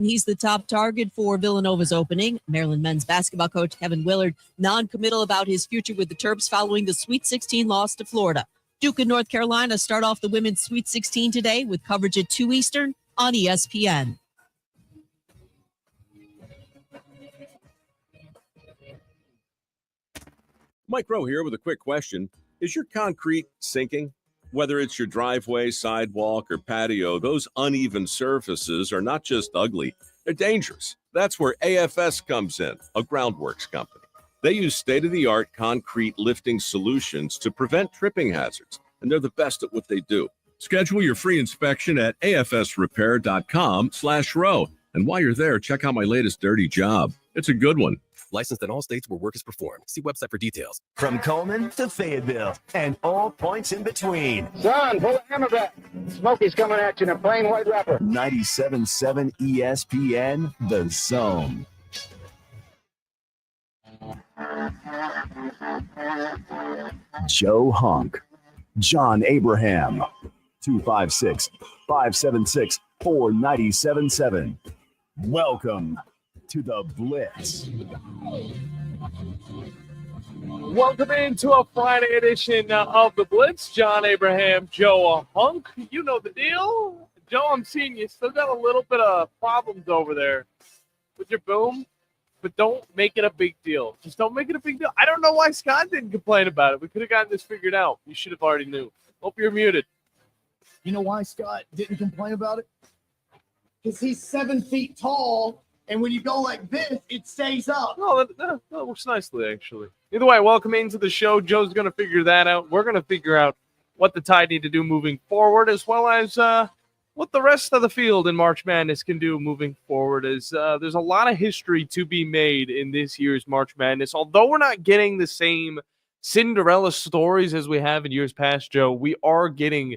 He's the top target for Villanova's opening. Maryland men's basketball coach Kevin Willard non-committal about his future with the Terps following the Sweet 16 loss to Florida. Duke and North Carolina start off the women's Sweet 16 today with coverage at 2 Eastern on ESPN. Mike Rowe here with a quick question. Is your concrete sinking? Whether it's your driveway, sidewalk, or patio, those uneven surfaces are not just ugly, they're dangerous. That's where AFS comes in, a groundworks company. They use state-of-the-art concrete lifting solutions to prevent tripping hazards, and they're the best at what they do. Schedule your free inspection at afsrepair.com/row. And while you're there, check out my latest dirty job. It's a good one. Licensed in all states where work is performed. See website for details. From Coleman to Fayetteville and all points in between. John, pull the hammer back. Smokey's coming at you in a plain white wrapper. 97.7 ESPN, The Zone. Joe Hunk, John Abraham, 256-576-4977. Welcome to the Blitz. Welcome into a Friday edition of the Blitz. John Abraham, Joe Hunk. You know the deal. Joe, I'm seeing you still got a little bit of problems over there with your boom, but don't make it a big deal. Just don't make it a big deal. I don't know why Scott didn't complain about it. We could have gotten this figured out. You should have already knew. Hope you're muted. You know why Scott didn't complain about it? Because he's 7 feet tall. And when you go like this, it stays up. Oh, that works nicely, actually. Either way, welcome into the show. Joe's going to figure that out. We're going to figure out what the Tide need to do moving forward, as well as what the rest of the field in March Madness can do moving forward. As there's a lot of history to be made in this year's March Madness. Although we're not getting the same Cinderella stories as we have in years past, Joe, we are getting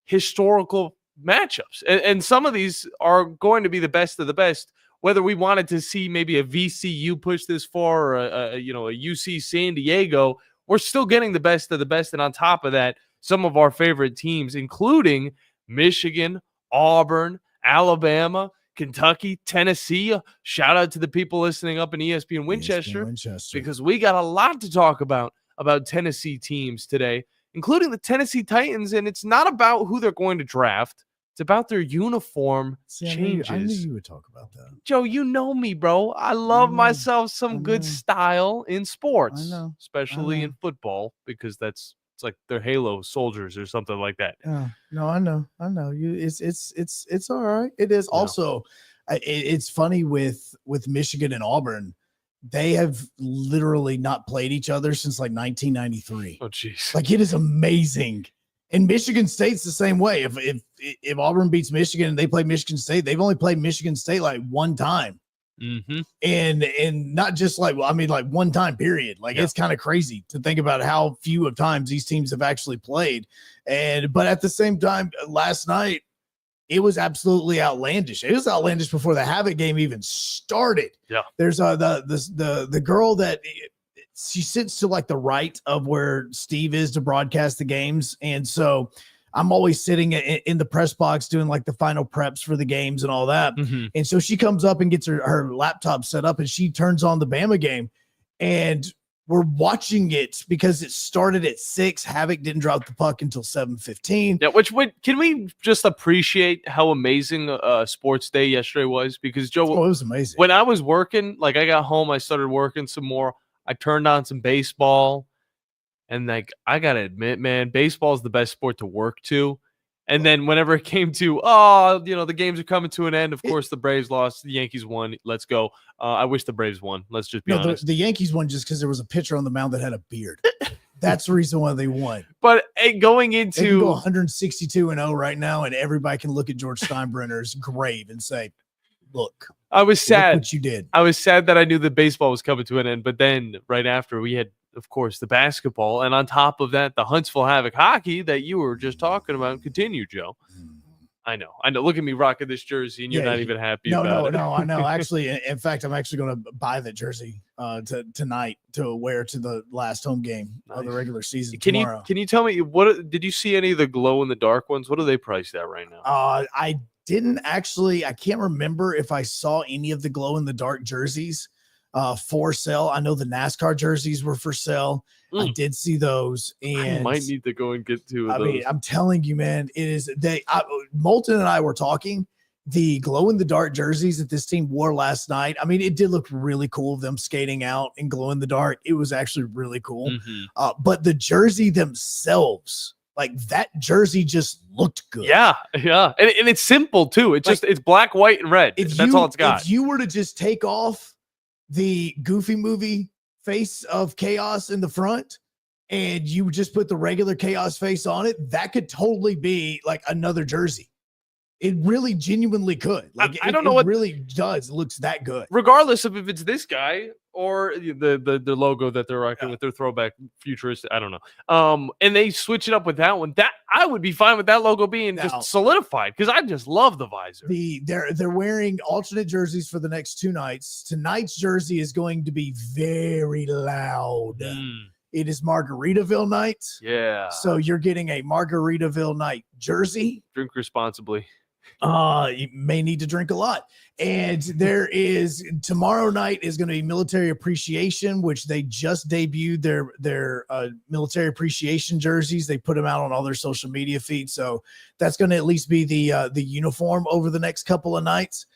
historical matchups. And some of these are going to be the best of the best. Whether we wanted to see maybe a VCU push this far or a UC San Diego, we're still getting the best of the best. And on top of that, some of our favorite teams, including Michigan, Auburn, Alabama, Kentucky, Tennessee. Shout out to the people listening up in ESPN Winchester, because we got a lot to talk about Tennessee teams today, including the Tennessee Titans. And it's not about who they're going to draft. It's about their uniform changes. I knew you would talk about that. Joe, you know me, bro. I love myself some good style in sports, especially in football, because it's like they're Halo soldiers or something like that. No, I know. It's all right. It is also. It's funny with Michigan and Auburn. They have literally not played each other since like 1993. Oh, jeez. Like, it is amazing. And Michigan State's the same way. If Auburn beats Michigan and they play Michigan State, they've only played Michigan State like one time. Mm-hmm. And not just like one time period. Like, it's kind of crazy to think about how few of times these teams have actually played. But at the same time, last night, it was absolutely outlandish. It was outlandish before the Havoc game even started. Yeah. There's the girl that she sits to like the right of where Steve is to broadcast the games. And so I'm always sitting in the press box doing like the final preps for the games and all that. Mm-hmm. And so she comes up and gets her laptop set up and she turns on the Bama game, and we're watching it because it started at 6. Havoc didn't drop the puck until 7:15. Yeah, can we just appreciate how amazing sports day yesterday was? Because Joe, it was amazing. When I was working, like I got home, I started working some more. I turned on some baseball, and like I gotta admit, man, baseball is the best sport to work to. And then whenever it came to, the games are coming to an end. Of course, the Braves lost. The Yankees won. Let's go. I wish the Braves won. Let's just be honest. The Yankees won just because there was a pitcher on the mound that had a beard. That's the reason why they won. But going into they can go 162-0 right now, and everybody can look at George Steinbrenner's grave and say, "Look, I was sad what you did." I was sad that I knew that baseball was coming to an end. But then right after, we had, of course, the basketball, and on top of that, the Huntsville Havoc hockey that you were just talking about. Continue, Joe. I know. Look at me rocking this jersey, and you're not even happy about it. No, I know. Actually, in fact, I'm actually going to buy that jersey tonight to wear to the last home game of the regular season tomorrow. Can you tell me, what did you see any of the glow in the dark ones? What are they priced at right now? I I can't remember if I saw any of the glow in the dark jerseys for sale. I know the NASCAR jerseys were for sale. I did see those, and I might need to go and get two of those. mean, I'm telling you, man, it is Moulton and I were talking. The glow in the dark jerseys that this team wore last night. I mean, it did look really cool of them skating out in glow in the dark. It was actually really cool. But the jersey themselves, like that jersey just looked good. Yeah. And it's simple too. It's it's black, white, and red. That's all it's got. If you were to just take off the Goofy movie face of Chaos in the front and you just put the regular Chaos face on it, that could totally be like another jersey. It really genuinely could. Like I don't know what really does. It looks that good. Regardless of if it's this guy or the logo that they're rocking with their throwback futuristic, I don't know. And they switch it up with that one. That I would be fine with that logo being just solidified because I just love the visor. They're wearing alternate jerseys for the next 2 nights. Tonight's jersey is going to be very loud. It is Margaritaville night. Yeah. So you're getting a Margaritaville night jersey. Drink responsibly. You may need to drink a lot. And there is tomorrow night is going to be military appreciation, which they just debuted their military appreciation jerseys. They put them out on all their social media feeds. So that's going to at least be the uniform over the next couple of nights.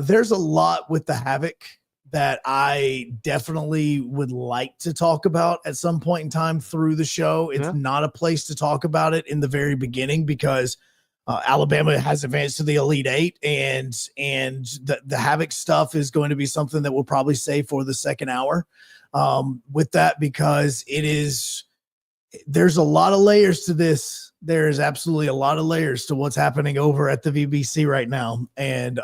There's a lot with the Havoc that I definitely would like to talk about at some point in time through the show. It's not a place to talk about it in the very beginning because Alabama has advanced to the Elite Eight, and the Havoc stuff is going to be something that we'll probably save for the second hour with that, because there's a lot of layers to this. There is absolutely a lot of layers to what's happening over at the VBC right now. And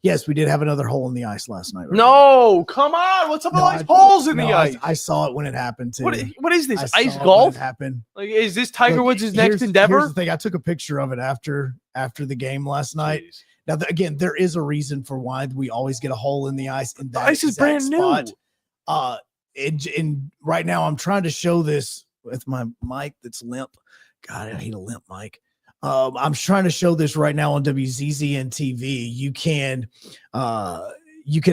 yes, we did have another hole in the ice last night. No, come on. What's up with all these holes in the ice? I saw it when it happened too. What is this? Ice golf? Happened. Like, is this Tiger Woods' next endeavor? Here's the thing. I took a picture of it after the game last night. Now, again, there is a reason for why we always get a hole in the ice. And that ice is brand spot. new. And right now I'm trying to show this with my mic that's limp. God, I hate a limp mic. I'm trying to show this right now on WZZN TV. You can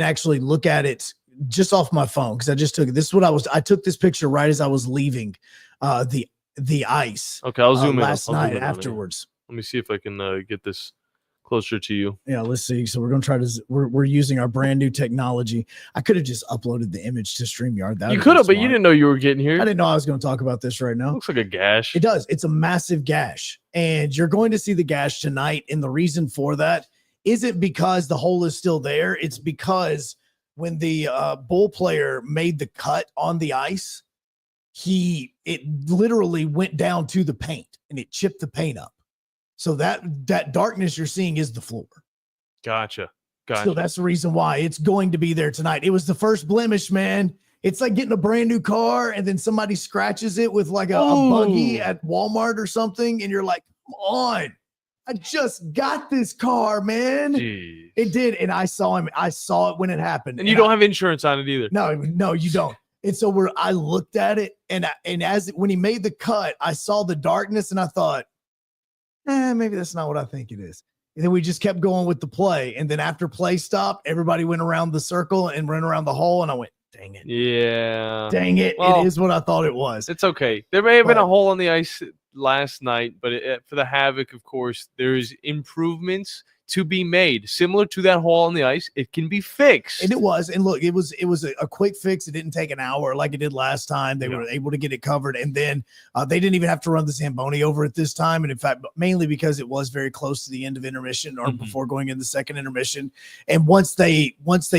actually look at it just off my phone because I just took it. This is what I took this picture right as I was leaving the ice. Okay, I'll zoom in last night afterwards. Let me see if I can get this closer to you. Yeah, let's see. So we're going to try to we're using our brand new technology. I could have just uploaded the image to StreamYard. You could have, but you didn't know you were getting here. I didn't know I was going to talk about this right now. Looks like a gash. It does. It's a massive gash. And you're going to see the gash tonight. And the reason for that isn't because the hole is still there. It's because when the bull player made the cut on the ice, it literally went down to the paint and it chipped the paint up. So that darkness you're seeing is the floor. Gotcha. So that's the reason why it's going to be there tonight. It was the first blemish, man. It's like getting a brand new car and then somebody scratches it with like a buggy at Walmart or something. And you're like, come on, I just got this car, man. Jeez. It did. And I saw it when it happened. And you don't have insurance on it either. No, you don't. And so I looked at it and when he made the cut, I saw the darkness and I thought, maybe that's not what I think it is. And then we just kept going with the play. And then after play stopped, everybody went around the circle and ran around the hole. And I went, dang it. Yeah. Dang it. Well, it is what I thought it was. It's okay. There may have been a hole on the ice last night, but for the Havoc, of course, there's improvements to be made. Similar to that hole on the ice, it can be fixed. And it was. And look, it was a quick fix. It didn't take an hour like it did last time. They were able to get it covered. And then they didn't even have to run the Zamboni over at this time. And in fact, mainly because it was very close to the end of intermission or before going in the second intermission. And once they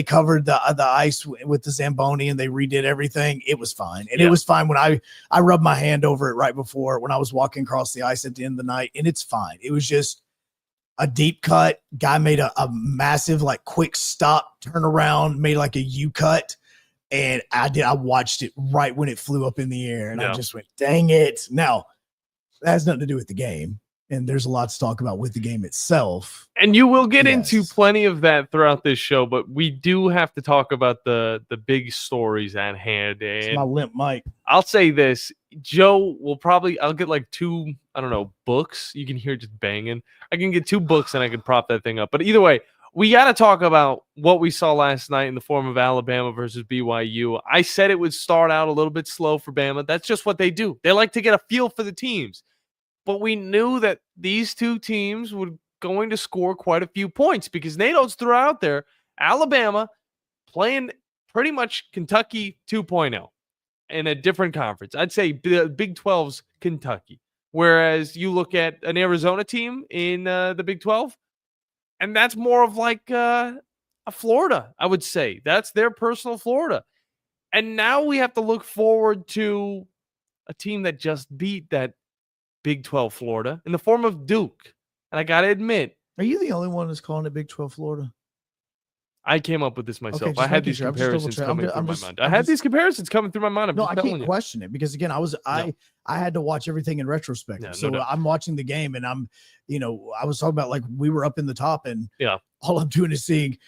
covered the ice with the Zamboni and they redid everything, it was fine. And it was fine when I rubbed my hand over it right before when I was walking across the ice at the end of the night. And it's fine. It was just a deep cut. Guy made a massive, like, quick stop, turn around, made like a U cut. And I watched it right when it flew up in the air. And I just went, dang it. Now, that has nothing to do with the game. and there's a lot to talk about with the game itself. And you will get into Yes. plenty of that throughout this show, but we do have to talk about the big stories at hand. It's And my limp mic. I'll say this, Joe will probably, I'll get like 2, I don't know, books. You can hear it just banging. I can get 2 books and I can prop that thing up. But either way, we got to talk about what we saw last night in the form of Alabama versus BYU. I said it would start out a little bit slow for Bama. That's just what they do. They like to get a feel for the teams. But we knew that these two teams were going to score quite a few points because Nado's threw out there Alabama playing pretty much Kentucky 2.0 in a different conference. I'd say the Big 12's Kentucky. Whereas you look at an Arizona team in the Big 12, and that's more of like a Florida, I would say. That's their personal Florida. And now we have to look forward to a team that just beat that Big 12 Florida in the form of Duke. And I got to admit, Are you the only one that's calling it Big 12 Florida? I came up with this myself. Okay, just I had making these sure. I'm just double comparisons check- coming I'm through my just- mind. I'm I had just- these comparisons coming through my mind. I'm No, just I telling can't you. question it because again, I had to watch everything in retrospect. Yeah, no So doubt. I'm watching the game and I was talking about like we were up in the top and Yeah. all I'm doing is seeing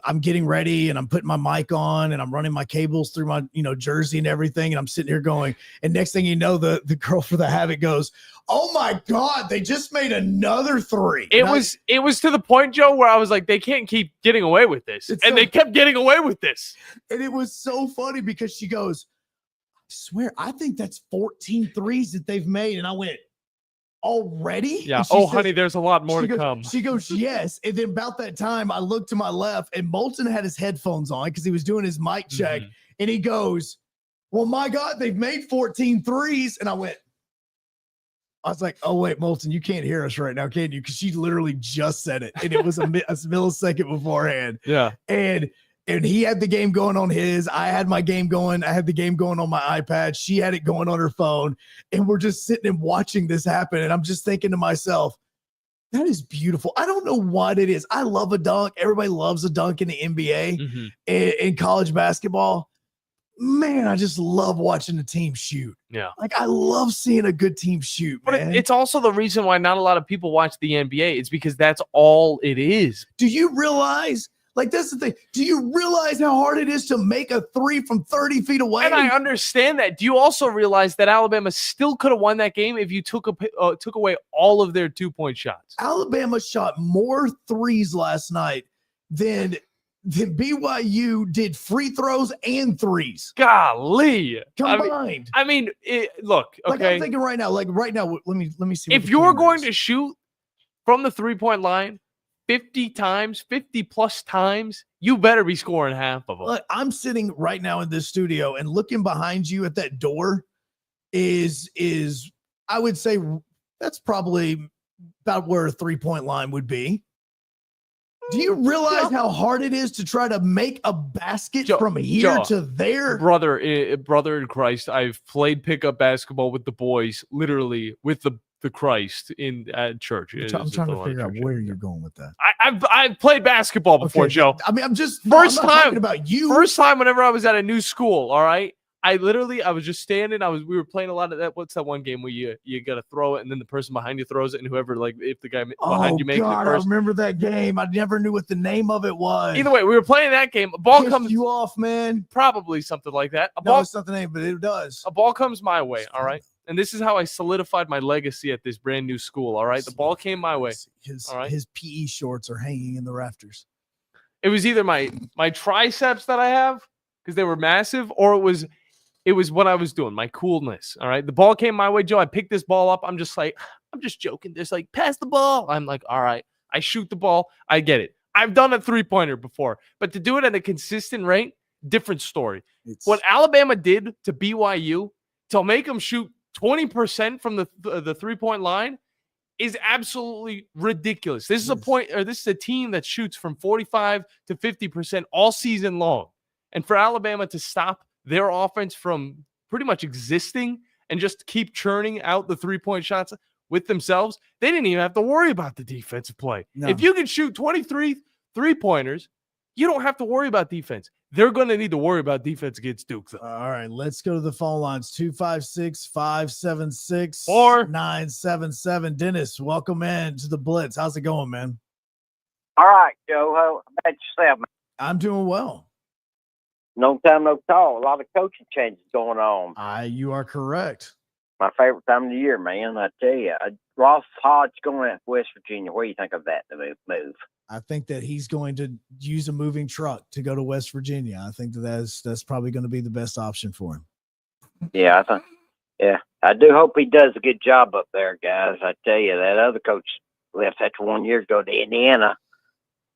I'm getting ready and I'm putting my mic on and I'm running my cables through my, jersey and everything. And I'm sitting here going, and next thing you know, the girl for the Havoc goes, "Oh my God, they just made another 3." It was to the point, Joe, where I was like, they can't keep getting away with this. It's And so- they kept getting away with this. And it was so funny because she goes, "I swear, I think that's 14 threes that they've made." And I went, "Already?" Yeah. And she Oh, says- honey, there's a lot more she to goes, come. She goes, "Yes." And then about that time, I looked to my left and Moulton had his headphones on because he was doing his mic check. Mhm. And he goes, "Well, my God, they've made 14 threes." And I was like, "Oh, wait, Moulton, you can't hear us right now, can you?" Because she literally just said it. And it was a millisecond beforehand. Yeah. And he had the game going on his. I had my game going. I had the game going on my iPad. She had it going on her phone. And we're just sitting and watching this happen. And I'm just thinking to myself, that is beautiful. I don't know what it is. I love a dunk. Everybody loves a dunk in the NBA Mhm. and in college basketball. Man, I just love watching the team shoot. Yeah. Like I love seeing a good team shoot, But man. it's also the reason why not a lot of people watch the NBA. It's because that's all it is. Do you realize? Like that's the thing. Do you realize how hard it is to make a 3 from 30 feet away? And I understand that. Do you also realize that Alabama still could have won that game if you took away all of their 2-point shots? Alabama shot more threes last night than BYU did free throws and threes Golly. combined. Look, Like okay. I'm thinking right now, let me see. If you're going to shoot from the 3-point line 50 plus times, you better be scoring half of them. Look, I'm sitting right now in this studio and looking behind you at that door is I would say that's probably about where a 3-point line would be. Do you realize how hard it is to try to make a basket from here to there? Brother in Christ, I've played pickup basketball with the boys, literally with the Christ at church. I'm trying to figure out where you're going with that. I've played basketball before, Okay, Joe. I mean, I'm just First I'm not time- talking about you. First time whenever I was at a new school, all right? I was just standing. We were playing a lot of that. What's that one game where you got to throw it and then the person behind you throws it and whoever, like, if the guy behind you makes God, it first. I remember that game. I never knew what the name of it was. Either way, we were playing that game. A ball Pissed comes, you off, man. probably something like that. No, it's not the name, but it does. A ball comes my way, all right? And this is how I solidified my legacy at this brand new school, all right? The ball came my way. All right. His PE shorts are hanging in the rafters. It was either my triceps that I have because they were massive, or it was what I was doing, my coolness. All right. The ball came my way, Joe. I picked this ball up. I'm just joking. There's like, pass the ball. I'm like, all right. I shoot the ball. I get it. I've done a 3-pointer before, but to do it at a consistent rate, different story. What Alabama did to BYU to make them shoot 20% from the 3-point line is absolutely ridiculous. This is a team that shoots from 45 to 50% all season long. And for Alabama to stop their offense from pretty much existing and just keep churning out the 3-point shots with themselves, they didn't even have to worry about the defensive play. No. If you can shoot 23 3-pointers, you don't have to worry about defense. they're going to need to worry about defense against Duke, though. All right, let's go to the phone lines. 256-576 977. Dennis, welcome in to the Blitz. How's it going, man? All right, Joe. How about yourself, man? I'm doing well. No time, no call. A lot of coaching changes going on. You are correct. My favorite time of the year, man. I tell you, Ross Hodge going to West Virginia. What do you think of that move? I think that he's going to use a moving truck to go to West Virginia. I think that's probably going to be the best option for him. Yeah, I do hope he does a good job up there, guys. I tell you, that other coach left after 1 year to go to Indiana.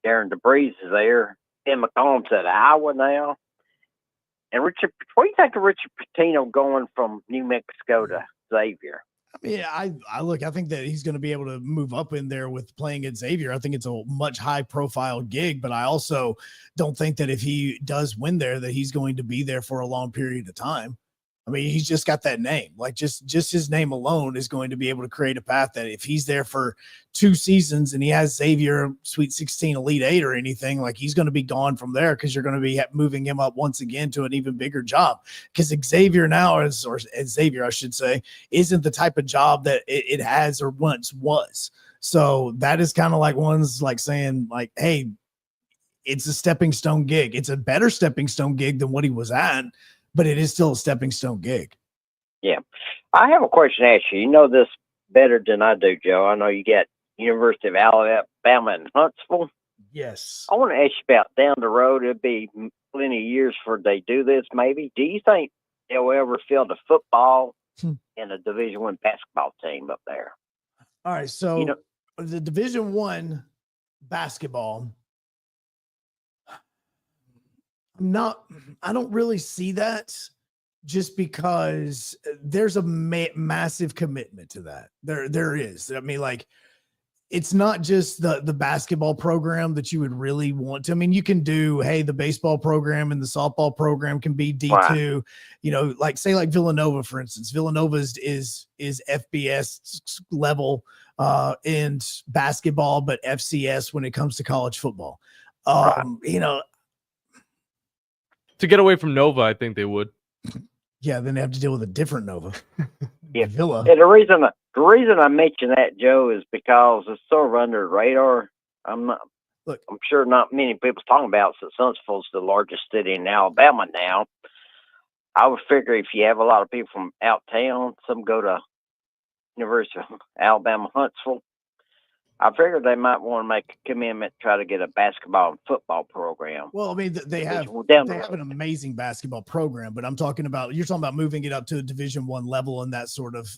Darren DeBreeze is there. Tim McCollum's at Iowa now. And what do you think of Richard Pitino going from New Mexico to Xavier? I mean, I think that he's going to be able to move up in there with playing at Xavier. I think it's a much high profile gig, but I also don't think that if he does win there, that he's going to be there for a long period of time. I mean, he's just got that name. Like just his name alone is going to be able to create a path that if he's there for 2 seasons and he has Xavier Sweet 16, Elite 8 or anything, like he's going to be gone from there because you're going to be moving him up once again to an even bigger job. Because Xavier now Xavier, I should say, isn't the type of job that it has or once was. So that is kind of like one's like saying like, hey, it's a stepping stone gig. It's a better stepping stone gig than what he was at, but it is still a stepping stone gig. Yeah. I have a question to ask you. You know this better than I do, Joe. I know you got University of Alabama in Huntsville. Yes. I want to ask you about down the road. It'll be plenty of years before they do this, maybe. Do you think they'll ever field a football and a Division I basketball team up there? All right. So the Division I basketball, I don't really see that just because there's a massive commitment to that. There is. I mean, like, it's not just the basketball program that you would really want to. I mean, you can do, hey, the baseball program and the softball program can be D2, Right. You know, like say like Villanova, for instance. Villanova is FBS level in basketball, but FCS when it comes to college football. Right. You know, To get away from Nova, I think they would. yeah, then they have to deal with a different Nova. Yeah. Villa. And the reason I mention that, Joe, is because it's sort of under the radar. I'm sure not many people's talking about it, since Huntsville's the largest city in Alabama now. I would figure if you have a lot of people from out town, some go to University of Alabama, Huntsville. I figured they might want to make a commitment, try to get a basketball and football program. Well, I mean, they have an amazing basketball program, but you're talking about moving it up to a Division I level and that sort of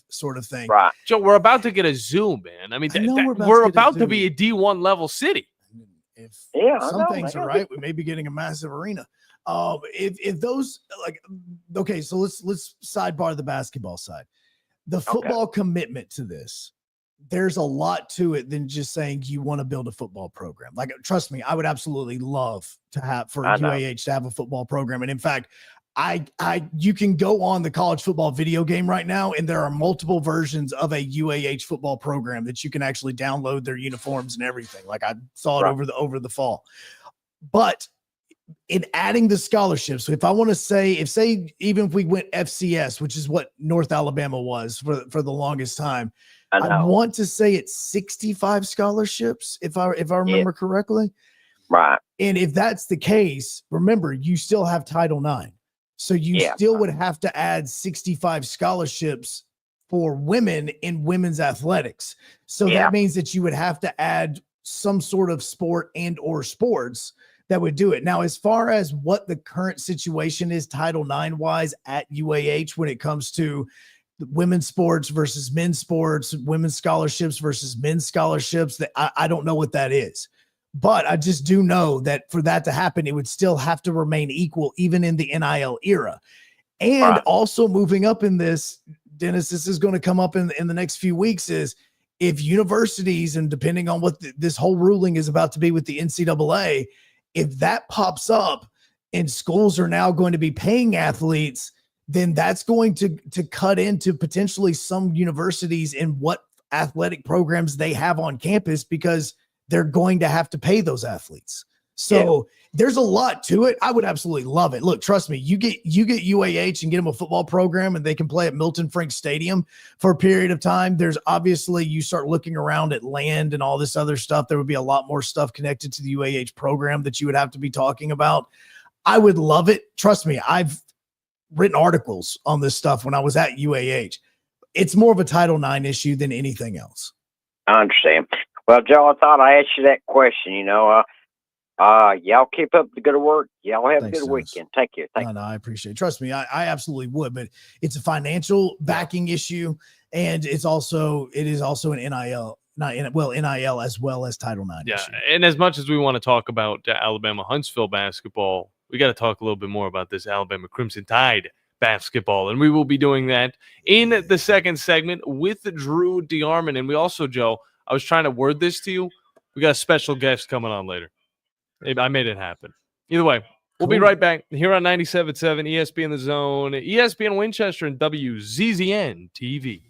thing. Right. Joe, we're about to get a zoo, man. I mean, we're about to be a D1 level city. If some things are right, we may be getting a massive arena. If those okay, so let's sidebar the basketball side. The football commitment to this, there's a lot to it than just saying you want to build a football program. Like, trust me, I would absolutely love to have UAH to have a football program. And in fact, you can go on the college football video game right now, and there are multiple versions of a UAH football program that you can actually download their uniforms and everything. Like I saw it over the fall. But in adding the scholarships, so if I want to say, even if we went FCS, which is what North Alabama was for the longest time, I want to say it's 65 scholarships, if I remember correctly. Right. And if that's the case, remember, you still have Title IX. So you still would have to add 65 scholarships for women in women's athletics. So that means that you would have to add some sort of sport and or sports that would do it. Now, as far as what the current situation is Title IX wise at UAH when it comes to women's sports versus men's sports, women's scholarships versus men's scholarships, that I don't know what that is. But I just do know that for that to happen, it would still have to remain equal, even in the NIL era. And also moving up in this, Dennis, this is going to come up in the next few weeks, is if universities, and depending on what this whole ruling is about to be with the NCAA, if that pops up and schools are now going to be paying athletes, then that's going to cut into potentially some universities in what athletic programs they have on campus, because they're going to have to pay those athletes. So there's a lot to it. I would absolutely love it. Look, trust me, you get UAH and get them a football program and they can play at Milton Frank Stadium for a period of time. There's obviously, you start looking around at land and all this other stuff. There would be a lot more stuff connected to the UAH program that you would have to be talking about. I would love it. Trust me, I've written articles on this stuff when I was at UAH. It's more of a Title IX issue than anything else. I understand. Well, Joe, I thought I asked you that question. Y'all keep up the good work. Y'all have Thanks, a good Dennis. weekend. Thank you. No, I appreciate it. Trust me, I absolutely would, but it's a financial backing issue, and it is also an NIL, NIL as well as Title IX. Yeah, issue. and as much as we want to talk about Alabama Huntsville basketball, we got to talk a little bit more about this Alabama Crimson Tide basketball, and we will be doing that in the second segment with Drew DeArmond. And we also, Joe, I was trying to word this to you. We got a special guest coming on later. I made it happen. Either way, we'll be right back here on 97.7 ESPN The Zone, ESPN Winchester, and WZZN TV.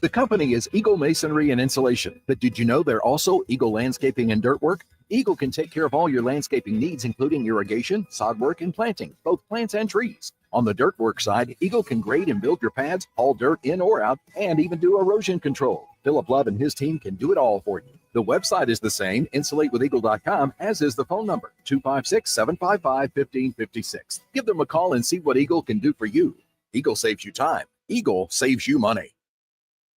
The company is Eagle Masonry and Insulation, but did you know they're also Eagle Landscaping and Dirt Work? Eagle can take care of all your landscaping needs, including irrigation, sod work, and planting, both plants and trees. On the dirt work side, Eagle can grade and build your pads, haul dirt in or out, and even do erosion control. Philip Love and his team can do it all for you. The website is the same, insulatewitheagle.com, as is the phone number, 256-755-1556. Give them a call and see what Eagle can do for you. Eagle saves you time. Eagle saves you money.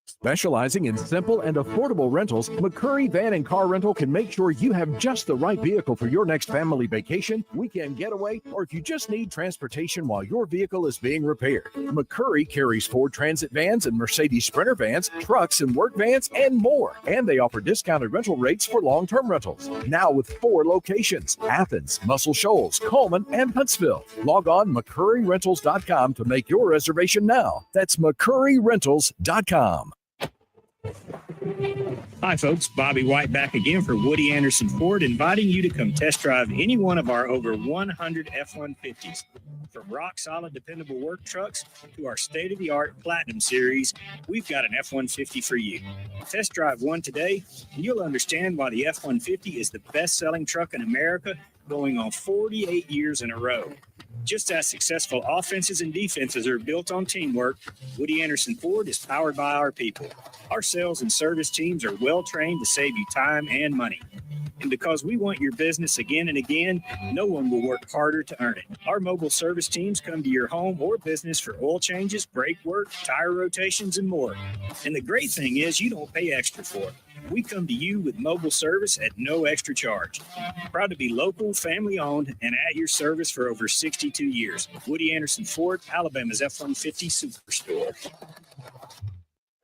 Specializing in simple and affordable rentals, McCurry Van and Car Rental can make sure you have just the right vehicle for your next family vacation, weekend getaway, or if you just need transportation while your vehicle is being repaired. McCurry carries Ford Transit vans and Mercedes Sprinter vans, trucks and work vans, and more. And they offer discounted rental rates for long-term rentals. Now with 4 locations: Athens, Muscle Shoals, Coleman, and Huntsville. Log on McCurryRentals.com to make your reservation now. That's McCurryRentals.com. Hi folks, Bobby White back again for Woody Anderson Ford, inviting you to come test drive any one of our over 100 F-150s. From rock-solid, dependable work trucks to our state-of-the-art Platinum Series, we've got an F-150 for you. Test drive one today, and you'll understand why the F-150 is the best-selling truck in America, going on 48 years in a row. Just as successful offenses and defenses are built on teamwork, Woody Anderson Ford is powered by our people. Our sales and service teams are well-trained to save you time and money. And because we want your business again and again, no one will work harder to earn it. Our mobile service teams come to your home or business for oil changes, brake work, tire rotations, and more. And the great thing is you don't pay extra for it. We come to you with mobile service at no extra charge. Proud to be local, family-owned, and at your service for over 62 years. Woody Anderson Ford, Alabama's F-150 Superstore.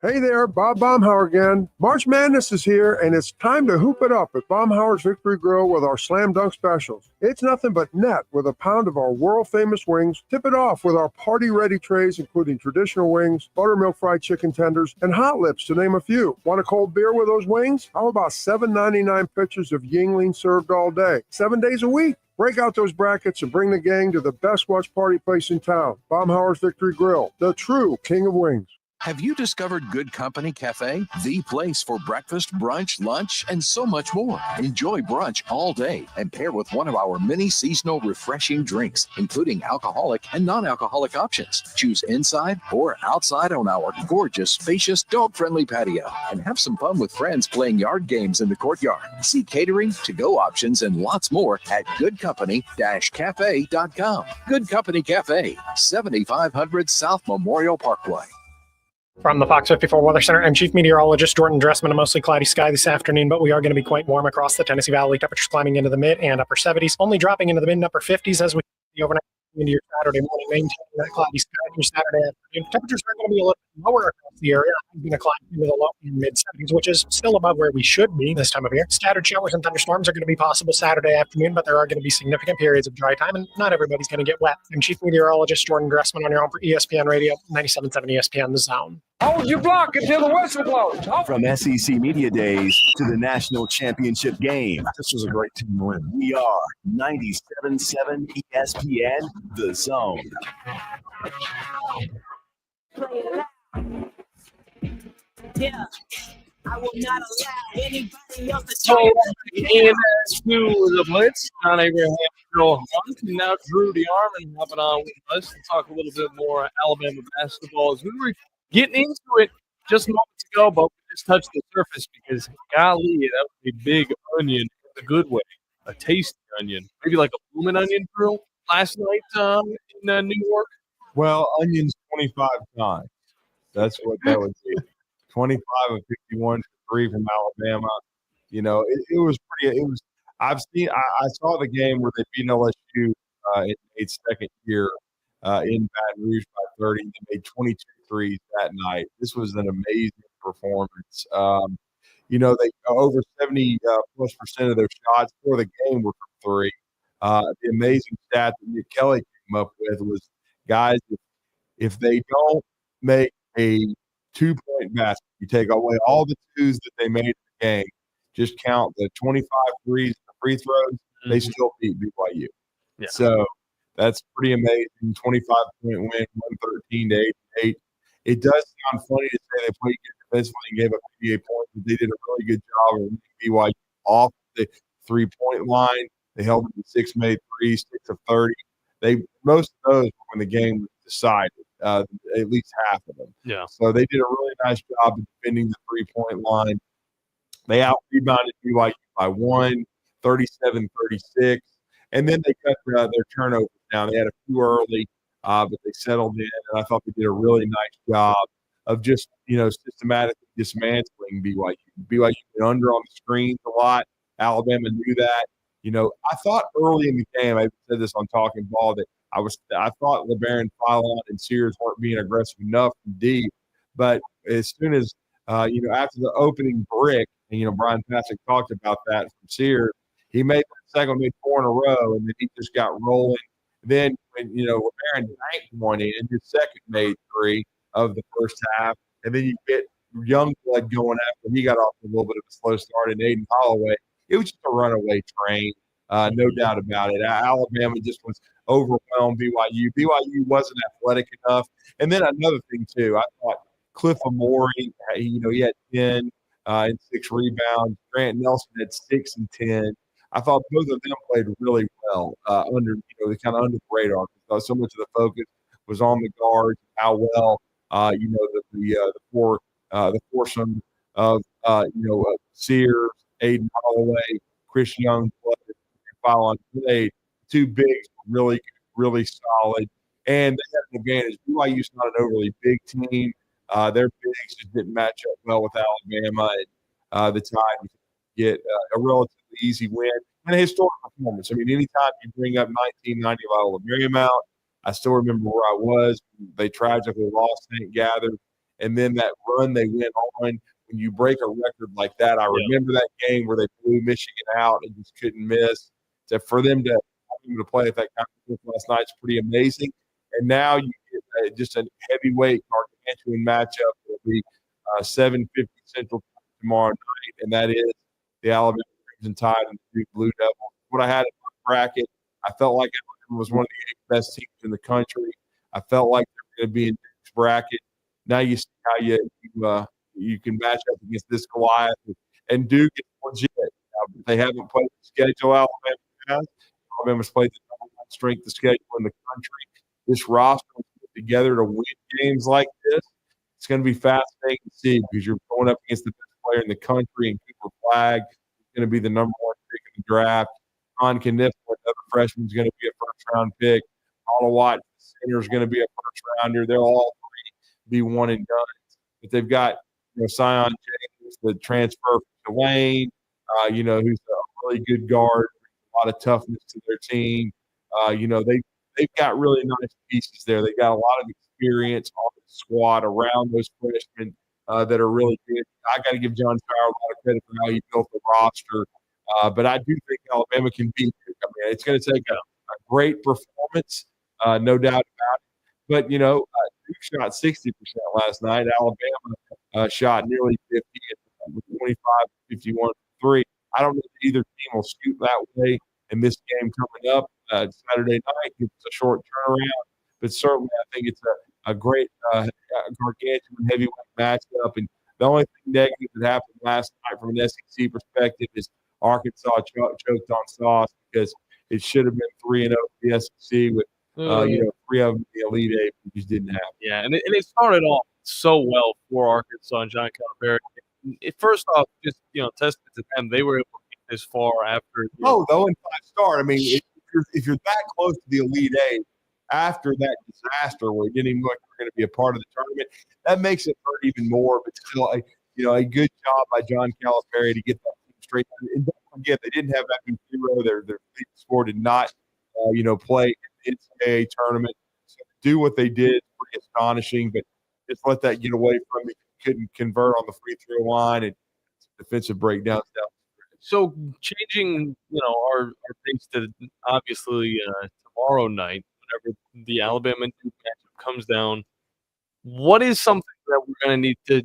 Hey there, Bob Baumhauer again. March Madness is here, and it's time to hoop it up at Baumhauer's Victory Grill with our Slam Dunk specials. It's nothing but net with a pound of our world-famous wings. Tip it off with our party-ready trays, including traditional wings, buttermilk fried chicken tenders, and hot lips, to name a few. Want a cold beer with those wings? How about $7.99 pitchers of Yingling served all day? 7 days a week. Break out those brackets and bring the gang to the best watch party place in town, Baumhauer's Victory Grill, the true king of wings. Have you discovered Good Company Cafe? The place for breakfast, brunch, lunch, and so much more. Enjoy brunch all day and pair with one of our many seasonal refreshing drinks, including alcoholic and non-alcoholic options. Choose inside or outside on our gorgeous, spacious, dog-friendly patio. And have some fun with friends playing yard games in the courtyard. See catering, to-go options, and lots more at goodcompany-cafe.com. Good Company Cafe, 7500 South Memorial Parkway. From the Fox 54 Weather Center, I'm Chief Meteorologist Jordan Dressman. A mostly cloudy sky this afternoon, but we are going to be quite warm across the Tennessee Valley. Temperatures climbing into the mid and upper 70s, only dropping into the mid and upper 50s as we see overnight into your Saturday morning, maintaining that cloudy sky your Saturday afternoon. Temperatures are going to be a little bit lower across the area. I'm going to climb into the low and mid 70s, which is still above where we should be this time of year. Scattered showers and thunderstorms are going to be possible Saturday afternoon, but there are going to be significant periods of dry time, and not everybody's going to get wet. I'm Chief Meteorologist Jordan Dressman on your home for ESPN Radio, 97.7 ESPN The Zone. Hold your block until the whistle blows. From SEC Media Days to the National Championship game. This was a great team win. We are 97.7 ESPN The Zone. Yeah. So in to the Blitz, John Abraham, Joel Hunk, and now Drew DeArmond hopping on with us to talk a little bit more Alabama basketball. As we were getting into it just moments ago, but we just touched the surface because, golly, that was a big onion in a good way, a tasty onion, maybe like a blooming onion Drew last night in New York. Well, onions 25 times. That's what that would be. 25 of 51 for 3 from Alabama. It was pretty. It was. I saw the game where they beat LSU in its second year in Baton Rouge by 30. They made 22 threes that night. This was an amazing performance. They over 70 plus % of their shots for the game were from 3. The amazing stat that Nick Kelly came up with was, guys, if they don't make a 2-point basket, you take away all the twos that they made in the game, just count the 25 threes, the free throws, they still beat BYU. Yeah. So that's pretty amazing. 25-point win, 113 to 88. It does sound funny to say they played good defensively and gave up 88 points, but they did a really good job of making BYU off the 3-point line. They held them to 6 made threes, 6 of 30. Most of those were when the game was decided, at least half of them. Yeah. So they did a really nice job of defending the 3-point line. They out-rebounded BYU by 1, 37-36. And then they cut their turnovers down. They had a few early, but they settled in. And I thought they did a really nice job of just, systematically dismantling BYU. BYU went under on the screens a lot. Alabama knew that. I thought early in the game, I said this on Talking Ball, that I thought LeBaron, Fallon, and Sears weren't being aggressive enough from deep. But as soon as, after the opening brick, and, Brian Patrick talked about that from Sears, he made that second, made 4 in a row, and then he just got rolling. Then, when, LeBaron banked one in, his second made 3 of the first half. And then you get Youngblood going after he got off a little bit of a slow start, and Aiden Holloway. It was just a runaway train, no doubt about it. Alabama just was overwhelmed BYU wasn't athletic enough. And then another thing, too, I thought Cliff Amore, he had 10 and 6 rebounds. Grant Nelson had 6 and 10. I thought both of them played really well under the radar, because so much of the focus was on the guards, how well, the foursome of, Sears, Aiden Holloway, Chris Youngblood, and Fallon played. 2 bigs, really good, really solid, and they had an advantage. BYU's not an overly big team. Their bigs just didn't match up well with Alabama, and the Tide get a relatively easy win and a historic performance. I mean, anytime you bring up 1990 Lyle Marymount, I still remember where I was. They tragically lost St. Gathered, and then that run they went on. When you break a record like that, I remember that game where they blew Michigan out and just couldn't miss. So for them to play at that kind of last night is pretty amazing. And now you get just a heavyweight gargantuan matchup. It'll be 7:50 Central tomorrow night, and that is the Alabama Crimson Tide and the Duke Blue Devils. What I had in my bracket, I felt like it was one of the 8 best teams in the country. I felt like they were going to be in Duke's bracket. Now you see how you can match up against this Goliath, and Duke is legit. They haven't played the schedule Alabama has. Alabama's played the number 1 strength of schedule in the country. This roster was put together to win games like this. It's going to be fascinating to see, because you're going up against the best player in the country, and Cooper Flagg is going to be the number 1 pick in the draft. Con Kniffel, another freshman, is going to be a first-round pick. Paula Watt, center, is going to be a first-rounder. They'll all 3 be one and done. But they've got Sion James, the transfer from Tulane, who's a really good guard, a lot of toughness to their team. They've got really nice pieces there. They got a lot of experience on the squad around those freshmen that are really good. I got to give John Farrell a lot of credit for how he built the roster. But I do think Alabama can beat Duke. I mean, it's going to take a great performance, no doubt about it. But, Duke shot 60% last night. Alabama shot nearly 50 with 25, 51 for 3. I don't know if either team will shoot that way in this game coming up Saturday night. It's a short turnaround, but certainly I think it's a great gargantuan heavyweight matchup. And The only thing negative that happened last night from an SEC perspective is Arkansas choked on sauce because it should have been 3-0 for the SEC with 3 of them in the Elite Eight, but just didn't happen. Yeah, and it started off so well for Arkansas and John Calipari. First off, just testament to them, they were able to get this far after. The 0-5 start. I mean, if you're that close to the Elite Eight after that disaster where it didn't even look like you're going to be a part of the tournament, that makes it hurt even more. But still, a good job by John Calipari to get that team straight. And don't forget, they didn't have that zero. Their lead score did not, play in the NCAA tournament. So to do what they did is pretty astonishing. But just let that get away from you. Couldn't convert on the free throw line and defensive breakdowns down. So changing, our pace to obviously tomorrow night, whenever the Alabama Duke matchup comes down, what is something that we're going to need to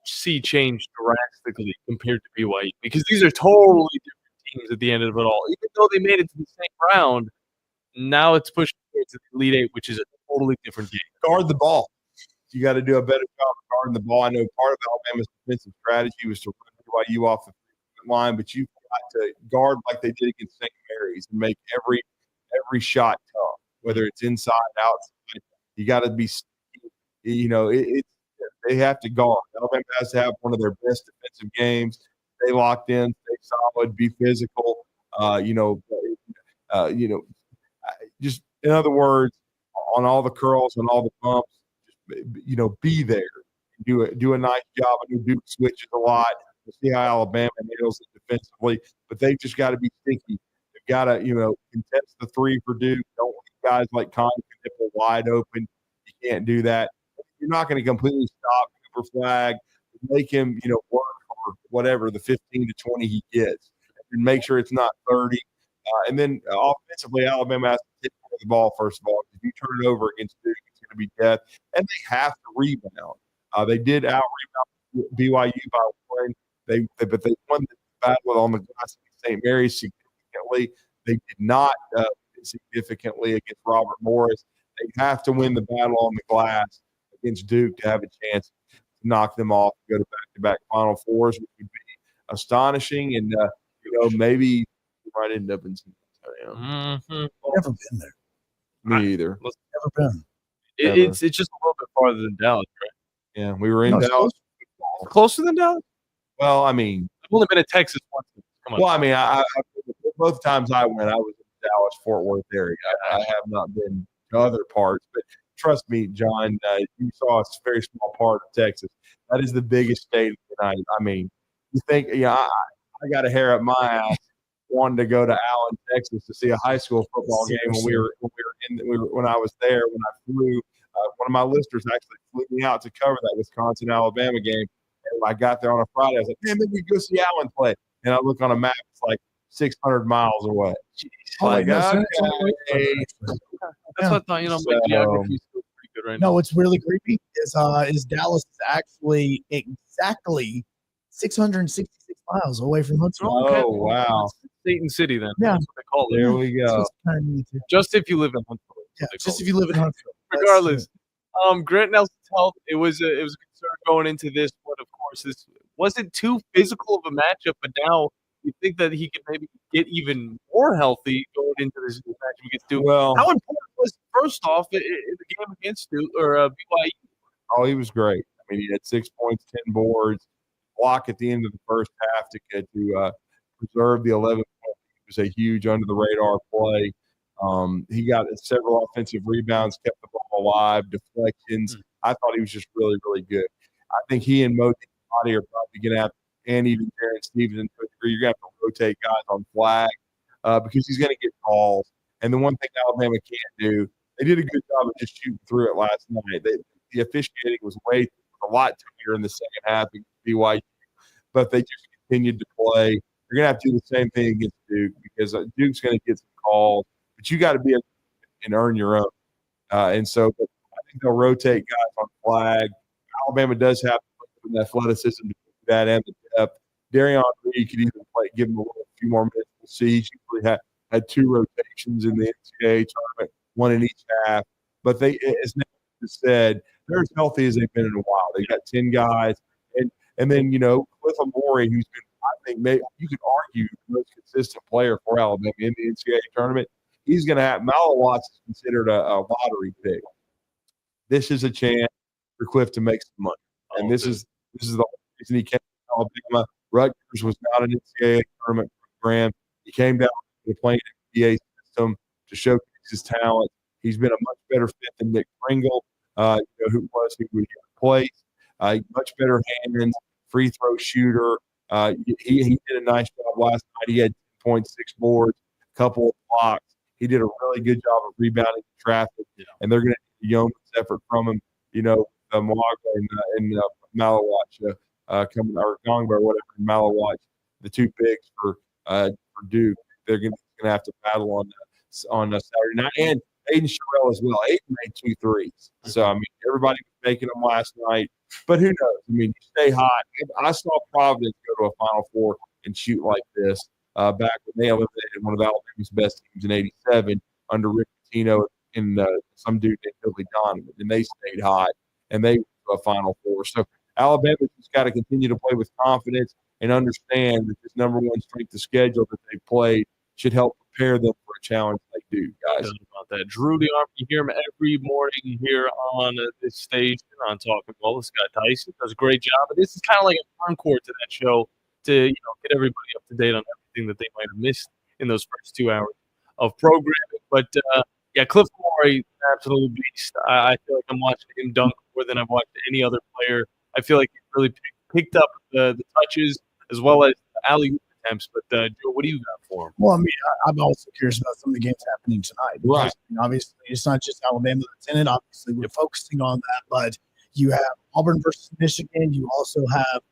see change drastically compared to BYU? Because these are totally different teams at the end of it all. Even though they made it to the same round, now it's pushed to the Elite Eight, which is a totally different game. Guard the ball. You got to do a better job of guarding the ball. I know part of Alabama's defensive strategy was to run BYU off the line, but you've got to guard like they did against St. Mary's and make every shot tough, whether it's inside, outside. You got to be, they have to guard. Alabama has to have one of their best defensive games. Stay locked in, stay solid, be physical. Just in other words, on all the curls and all the bumps, be there. Do a nice job. I know Duke switches a lot. We'll see how Alabama handles it defensively, but they've just got to be sticky. They've got to, contest the three for Duke. Don't let guys like Con nipple wide open. You can't do that. You're not going to completely stop Cooper Flag. Make him, work for whatever the 15 to 20 he gets, and make sure it's not 30. And then offensively, Alabama has to take care of the ball first of all. If you turn it over against Duke, it's going to be death. And they have to rebound. They did out-rebound BYU by one. But they won the battle on the glass against St. Mary's significantly. They did not significantly against Robert Morris. They have to win the battle on the glass against Duke to have a chance to knock them off and go to back-to-back Final Fours, which would be astonishing. And, maybe we might end up in some Never been there. Me either. Never been. It's just a little bit farther than Dallas, right? Yeah, we were in Dallas. Closer than Dallas? Well, I mean, I've only been to Texas once. Come on. Well, I mean, I both times I went, I was in the Dallas, Fort Worth area. I have not been to other parts, but trust me, John, you saw a very small part of Texas. That is the biggest state of the United. I mean, you think, I got a hair up my ass wanting to go to Allen, Texas, to see a high school football game when I was there. When I flew, one of my listeners actually flew me out to cover that Wisconsin Alabama game. And when I got there on a Friday, I was like, "Man, maybe we go see Allen play." And I look on a map; it's like 600 miles away. That's what I thought. My geography is still pretty good right now. No, what's really creepy is Dallas is actually exactly 666 miles away from Huntsville. Oh, wow. Dayton City, then. Yeah. That's what they call it. There we go. Just if you live in Huntsville. Yeah, just if you live in Huntsville. Regardless, Grant Nelson's health, it was a concern going into this, but of course, this wasn't too physical of a matchup, but now you think that he could maybe get even more healthy going into this matchup against Duke. Well, how important was, first off, in the game against Duke or BYU? Oh, he was great. I mean, he had 6 points, 10 boards, block at the end of the first half to preserve the 11 points. It was a huge under the radar play. He got several offensive rebounds, kept the ball alive, deflections. I thought he was just really, really good. I think he and Mo Body are probably going to have, and even Darren Stevenson to a degree, you're going to have to rotate guys on flag because he's going to get calls. And the one thing Alabama can't do, they did a good job of just shooting through it last night. The officiating was a lot tighter in the second half against BYU, but they just continued to play. You're going to have to do the same thing against Duke because Duke's going to get some calls, but you got to be able and earn your own. And so but I think they'll rotate guys on flag. Alabama does have the athleticism to do that and the depth. Darion Reed could even give him a few more minutes. We'll see. He usually had 2 rotations in the NCAA tournament, 1 in each half. But they, as Nick said, they're as healthy as they've been in a while. They got 10 guys. And And then, Cliff Amore, who's been, I think, maybe you could argue the most consistent player for Alabama in the NCAA tournament. He's going to have Mallow Watts is considered a lottery pick. This is a chance for Cliff to make some money, and this is the whole reason he came to Alabama. Rutgers was not an NCAA tournament program. He came down to the playing NBA system to showcase his talent. He's been a much better fit than Nick Pringle, who was place. Much better hands, free throw shooter. He did a nice job last night. He had 10.6 boards, a couple of blocks. He did a really good job of rebounding traffic, and they're going to need a yeoman's effort from him. Moaga and Malawatch coming, or Gongba or whatever, Malawatch, the two bigs for Duke. They're going to have to battle on Saturday night, and Aiden Sherrill as well. Aiden made 2 threes. So, everybody was making them last night. But who knows? You stay hot. I saw Providence go to a Final Four and shoot like this back when they eliminated one of Alabama's best teams in '87 under Rick Pitino and some dude named Billy Donovan. And they stayed hot, and they went to a Final Four. So Alabama's just got to continue to play with confidence and understand that this number one strength of schedule that they played should help prepare them for a challenge like Duke, guys. About that. Drew the Army, you hear him every morning here on this station on Talking Ball. This guy Tyson does a great job. And this is kind of like an encore to that show to get everybody up to date on everything that they might have missed in those first 2 hours of programming. But Cliff Amore, absolute beast. I feel like I'm watching him dunk more than I've watched any other player. I feel like he really picked up the touches as well as the alley-oop attempts. But Joe, what do you got for him? Well, I'm also curious about some of the games happening tonight. Right. Obviously, it's not just Alabama that's in it. Obviously, we're focusing on that, but you have Auburn versus Michigan. You also have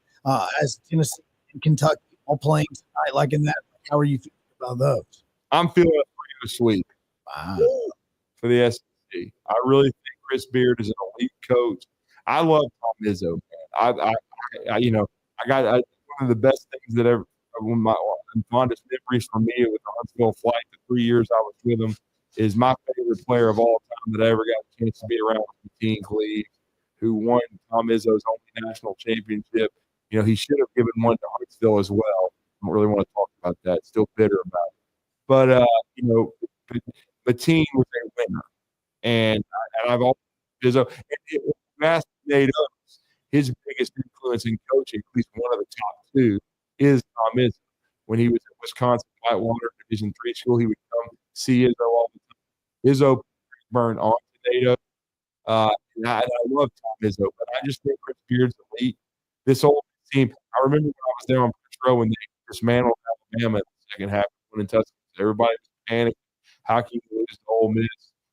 as Tennessee and Kentucky all playing tonight. Like in that, how are you feeling about those? I'm feeling a sweep for the SEC. I really think Chris Beard is an elite coach. I love Tom Izzo, man. I got one of the best things that ever. My fondest memories for me with the Huntsville flight, the 3 years I was with him, is my favorite player of all time that I ever got a chance to be around with Teen Cleaves, who won Tom Izzo's only national championship. He should have given one to Huntsville as well. I don't really want to talk about that. Still bitter about it. But, Teen was a winner. And I've always Izzo. If you ask Nate Oates, his biggest influence in coaching, at least one of the top 2, is Tom Izzo. When he was at Wisconsin Whitewater Division III school, he would come see Izzo all the time. Izzo burned on to NATO. And I love Tom Izzo, but I just think Chris Beard's elite. This whole team, I remember when I was there on Press Row when they dismantled Alabama in the second half when in Tuscaloosa. Everybody was panicking. How can you lose to Ole Miss?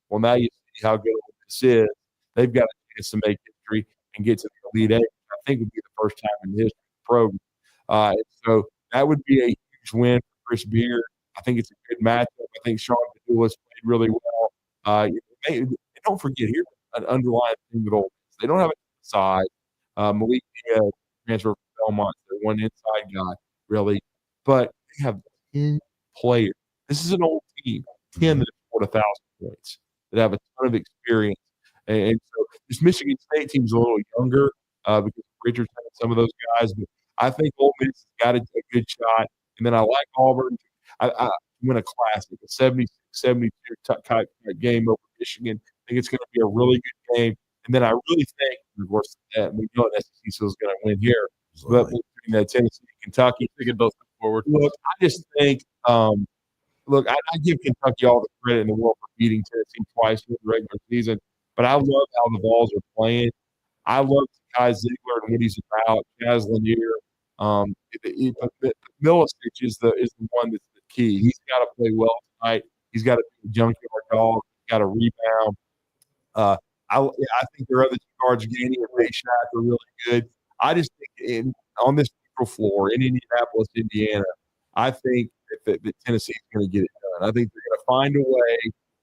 Well, now you see how good Ole Miss is. They've got a chance to make history and get to the Elite Eight. I think it would be the first time in the history of the program. So that would be a huge win for Chris Beard. I think it's a good matchup. I think Sean Padulis played really well. Don't forget, here's an underlying thing with Ole Miss. They don't have a side. Malik Diaz, transfer from Belmont, they're one inside guy, really. But they have 10 players. This is an old team, 10 that have scored 1,000 points, that have a ton of experience. And so this Michigan State team's a little younger because Richardson and some of those guys, but I think Ole Miss has got a good shot. And then I like Auburn. I win a classic, a 76-72 type game over Michigan. I think it's going to be a really good game. And then I really think, of course, we know that SEC is going to win here. But between Tennessee and Kentucky, they can both come forward. Look, I just think, I give Kentucky all the credit in the world for beating Tennessee twice in the regular season. But I love how the Vols are playing. I love Kai Ziegler and what he's about. Chaz Lanier. Milicic is the one that's the key. He's got to play well tonight. He's got to be a junkyard dog. He's got to rebound. I think their other two guards, Gainey and Bayshak, are really good. I just think on this neutral floor in Indianapolis, Indiana, I think that Tennessee is going to get it done. I think they're going to find a way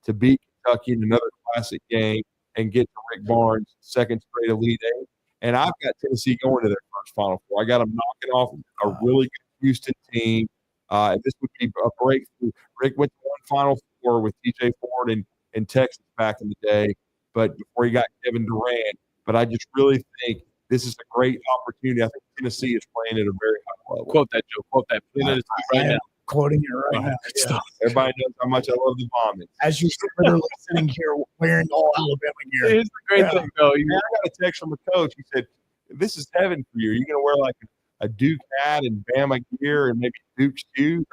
to beat Kentucky in another classic game and get to Rick Barnes' second straight Elite Eight. And I've got Tennessee going to their first Final Four. I got them knocking off a really good Houston team. This would be a breakthrough. Rick went to one Final Four with TJ Ford in Texas back in the day, but before he got Kevin Durant. But I just really think this is a great opportunity. I think Tennessee is playing at a very high level. Quote that, Joe. Quote that. Right now. Quoting it right now. Yeah. Everybody knows how much I love the Vomit. As you're literally sitting here wearing all Alabama gear. Here's the great thing, though. Man, I got a text from a coach. He said, "This is heaven for you. You're going to wear like a Duke hat and Bama gear and maybe Duke shoes."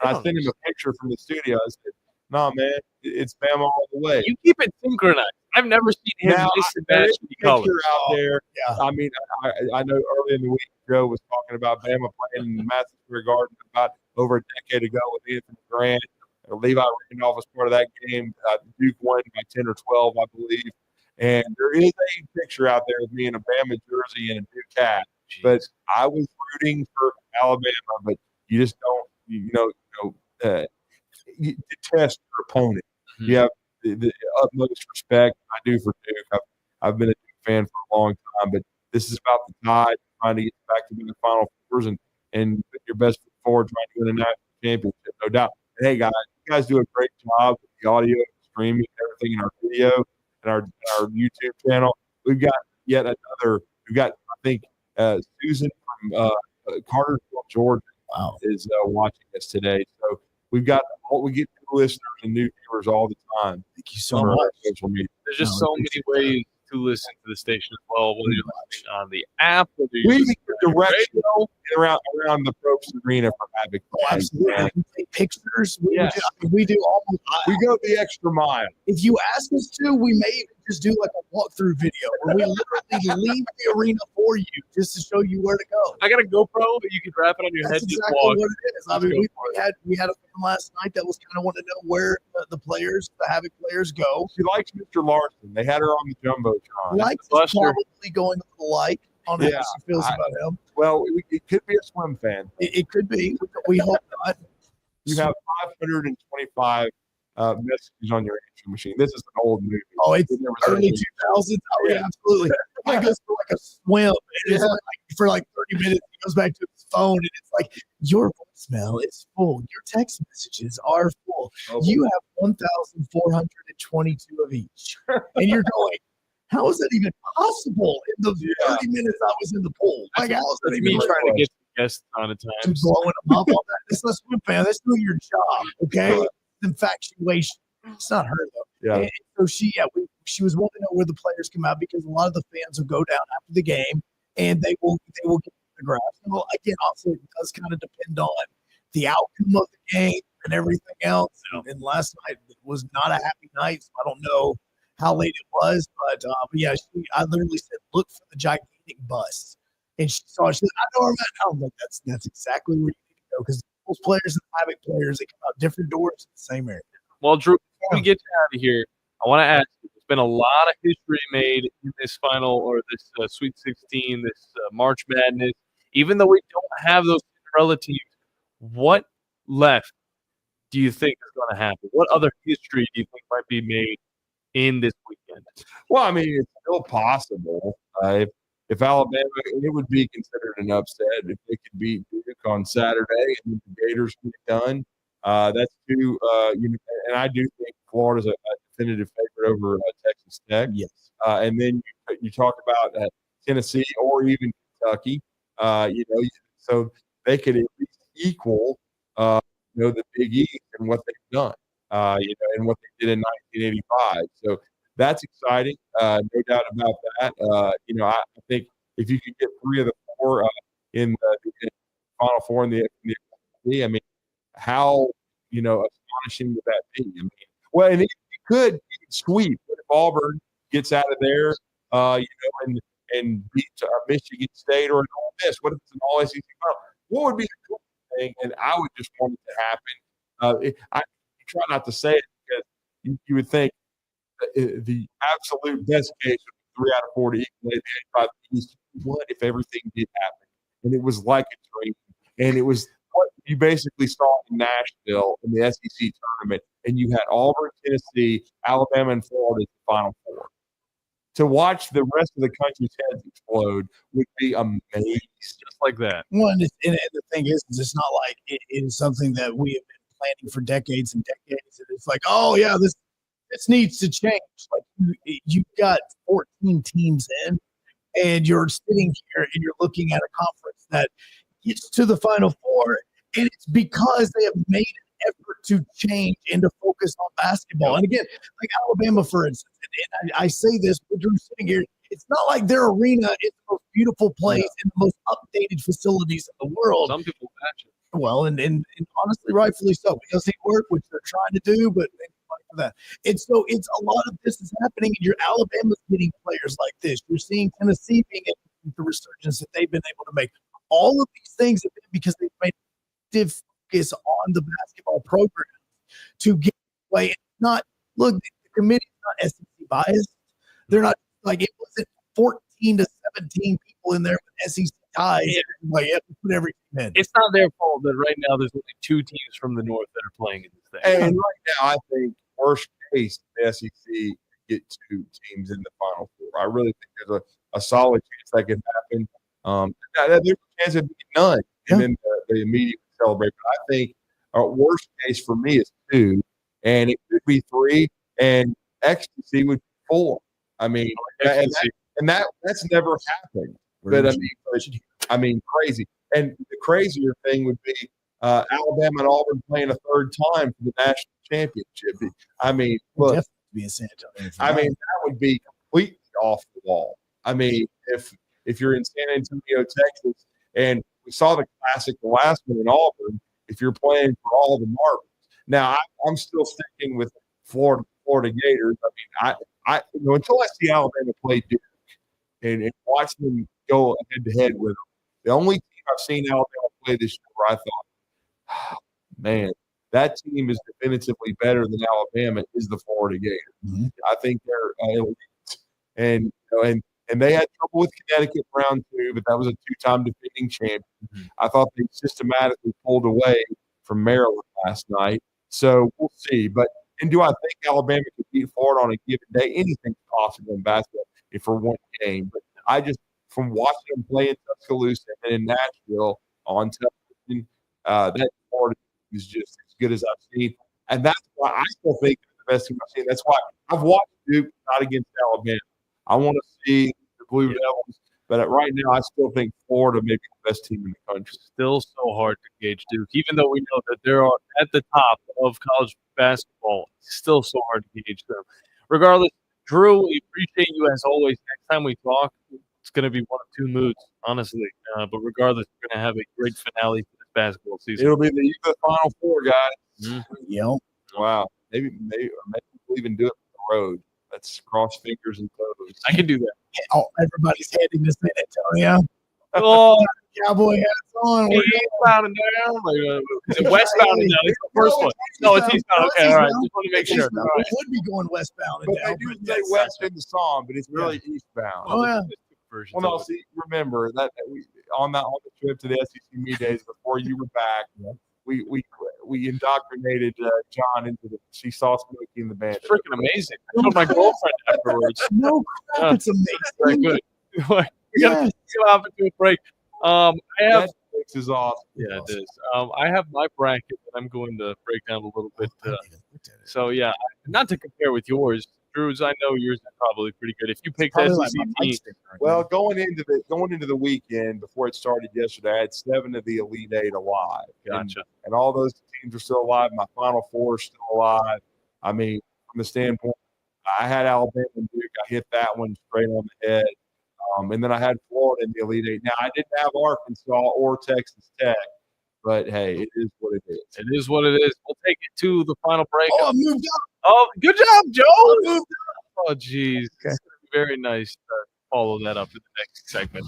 I sent him a picture from the studio. I said, "No, man, it's Bama all the way." You keep it synchronized. I've never seen him miss the match colors out there. Yeah. I mean, I know early in the week, Joe was talking about Bama playing in the Madison Square Garden about over a decade ago with Anthony Grant. Levi Randolph was part of that game. Duke won by 10 or 12, I believe. And there is a picture out there of me in a Bama jersey and a Duke hat. But I was rooting for Alabama, but you just don't, you detest your opponent. Mm-hmm. You have the utmost respect. I do for Duke. I've been a Duke fan for a long time, but this is about the Tide trying to get back to the Final Fours and put your best foot forward trying to win a national championship, no doubt. And hey, guys, you guys do a great job with the audio, streaming, everything in our video and our YouTube channel. We've got yet another. We've got, I think, Susan from Cartersville, Georgia, is watching us today. So we get new listeners and new viewers all the time. Thank you so much. Social media. There's just so many ways to listen to the station as well, whether you're listening on the app, whether you're We listening get on directional around the Probst Arena for Havoc. Absolutely. We take pictures. We do almost. We go the extra mile. If you ask us to, we may even just do like a walkthrough video where we literally leave the arena for you just to show you where to go. I got a GoPro, but you can wrap it on your That's head. exactly just walk. what it is. I mean, we had a fan last night that was kind of wanting to know where the Havoc players go. She likes Mr. Larson. They had her on the Jumbotron. Likes is probably going a little light on how she feels about him. Well, it could be a swim fan. It could be. We hope not. You have 525 messages on your answering machine. This is an old movie. Oh, it's early 2000s. Oh, yeah, absolutely. It goes for like a swim. It's like, for like 30 minutes. He goes back to his phone, and it's like, your voicemail is full. Your text messages are full. You have 1,422 of each. And you're going, how is that even possible in the 30 minutes I was in the pool? Like, how is that even me trying to get guests on a time? Just blowing them up on that. It's not swim fan. That's doing your job, okay? It's infatuation. It's not her, though. Yeah. And so she was wanting to know where the players come out because a lot of the fans will go down after the game and they will get autographs. Well, again, also it does kind of depend on the outcome of the game and everything else. And last night was not a happy night. So I don't know how late it was, but yeah, I literally said, "Look for the gigantic bus," and she saw. She said, "I know where I'm at." I was like, "That's exactly where you need to go," because those players and Havoc players, they come out different doors in the same area. Well, Drew, before we get you out of here, I want to ask you, there's been a lot of history made in this final or this Sweet 16, this March Madness. Even though we don't have those Cinderella teams, what left do you think is going to happen? What other history do you think might be made in this weekend? Well, I mean, it's still possible. If Alabama, it would be considered an upset if they could beat Duke on Saturday and the Gators get it done. That's two. And I do think Florida's a definitive favorite over Texas Tech. Yes. And then you talk about Tennessee or even Kentucky. So they could at least equal, the Big East and what they've done. And what they did in 1985. So that's exciting. No doubt about that. I think if you could get 3 of the 4 in the Final Four in the SEC, I mean, how astonishing would that be? I mean, well, and you could sweep if Auburn gets out of there, and beat Michigan State or an Ole Miss. What if it's an All SEC final? What would be the cool thing? And I would just want it to happen. I try not to say it because you would think the absolute best case would be 3 out of 4 to equal the 85 East. What if everything did happen? And it was like a dream. And it was what you basically saw in Nashville in the SEC tournament. And you had Auburn, Tennessee, Alabama, and Florida in the Final Four. To watch the rest of the country's heads explode would be amazing. Just like that. Well, and the thing is, it's not like it is something that we have been planning for decades and decades. And it's like, oh, yeah, this needs to change. Like, you've got 14 teams in, and you're sitting here and you're looking at a conference that gets to the Final Four, and it's because they have made an effort to change and to focus on basketball. And again, like Alabama, for instance, and I say this, but Drew sitting here, it's not like their arena is the most beautiful place and the most updated facilities in the world. Some people match it. Well, and honestly, rightfully so, because they work, which they're trying to do, but they need money for that. And so it's a lot of this is happening, and your Alabama's getting players like this. You're seeing Tennessee being able to make the resurgence that they've been able to make. All of these things have been because they've made active focus on the basketball program to get away. It's not, look, the committee is not SEC biased. They're not like it wasn't 14 to 17 people in there with SEC ties. Like you have to put every team in. It's not their fault that right now there's only 2 teams from the north that are playing in this thing. And right now, I think worst case the SEC get 2 teams in the Final Four. I really think there's a solid chance that could happen. There's a chance of none, and then they immediately celebrate. But I think worst case for me is 2, and it could be 3, and ecstasy would be 4. I mean, that's never happened. But I mean, crazy. And the crazier thing would be Alabama and Auburn playing a third time for the national championship. I mean, look, be in San Antonio. I mean, that would be completely off the wall. I mean, if you're in San Antonio, Texas, and we saw the classic, the last one in Auburn, if you're playing for all the marbles. Now, I'm still sticking with Florida Gators. I mean, I until I see Alabama play Duke and watch them go head-to-head with them, the only team I've seen Alabama play this year where I thought, oh, man, that team is definitively better than Alabama is the Florida Gators. Mm-hmm. I think they're elite. And they had trouble with Connecticut round 2, but that was a 2-time defending champion. Mm-hmm. I thought they systematically pulled away from Maryland last night. So we'll see. And do I think Alabama could beat Florida on a given day? Anything's possible in basketball for one game. But I just, from watching them play in Tuscaloosa and in Nashville on television, that Florida is just as good as I've seen. And that's why I still think it's the best team I've seen. That's why I've watched Duke, not against Alabama. I want to see the Blue Devils. But right now, I still think Florida may be the best team in the country. Still so hard to gauge Duke, even though we know that they're at the top of college basketball. It's still so hard to gauge them. Regardless, Drew, we appreciate you as always. Next time we talk, it's going to be one of 2 moods, honestly. But regardless, we're going to have a great finale for this basketball season. It'll be the Final Four, guys. Mm-hmm. Yep. Wow. Maybe we'll even do it on the road. Let's cross fingers and toes. I can do that. Oh, everybody's heading to San Antonio. Oh, cowboy hats on. We're eastbound and down. Is it westbound and down? It's the first one. No, it's eastbound. Okay, all right. Just want to make sure. We would be going westbound and down. They do say west in the song, but it's really eastbound. Oh, yeah. Well, no, see, remember that we on the trip to the SEC Media Days before you were back, we indoctrinated John into she saw Smokey in the band. It's freaking amazing. I told my girlfriend afterwards. No crap, it's amazing. Very good. We gotta go off into a break. I have Netflix is awesome. Yeah, it is. I have my bracket that I'm going to break down a little bit. So yeah, not to compare with yours, Drew's. I know yours is probably pretty good. If you picked SEC teams, well, going into the weekend before it started yesterday, I had 7 of the Elite 8 alive. Gotcha. And all those teams are still alive. My Final Four is still alive. I mean, from the standpoint, I had Alabama and Duke. I hit that one straight on the head. And then I had Florida in the Elite 8. Now, I didn't have Arkansas or Texas Tech, but hey, it is what it is. It is what it is. We'll take it to the final break. Oh, I moved up. Oh, good job, Joe. I moved up. Oh, geez. Okay. It's going to be very nice to follow that up in the next segment.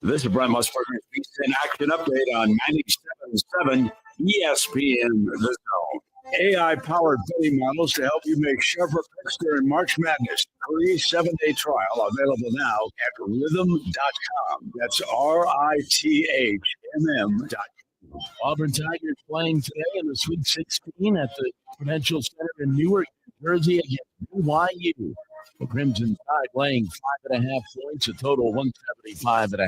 This is Brent Musburger's Beast in Action update on 97.7 ESPN The Zone. AI-powered betting models to help you make sharper picks during March Madness. Free 7-day trial available now at rhythm.com. That's RITHMM.com. Auburn Tigers playing today in the Sweet 16 at the Prudential Center in Newark, New Jersey against BYU. The Crimson Tide laying 5.5 points, a total 175.5.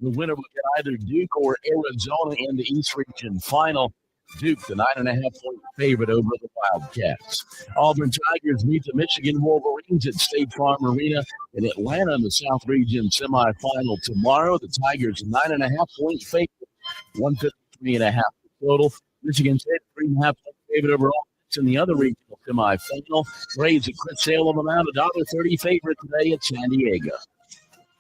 The winner will get either Duke or Arizona in the East Region Final. Duke, the 9.5-point favorite over the Wildcats. Auburn Tigers meet the Michigan Wolverines at State Farm Arena in Atlanta in the South Region semifinal tomorrow. The Tigers, 9.5-point favorite, 153.5 total. Michigan State, 3.5-point favorite overall. It's in the other regional semifinal. Braves at Chris Salem amount, $1.30 favorite today at San Diego.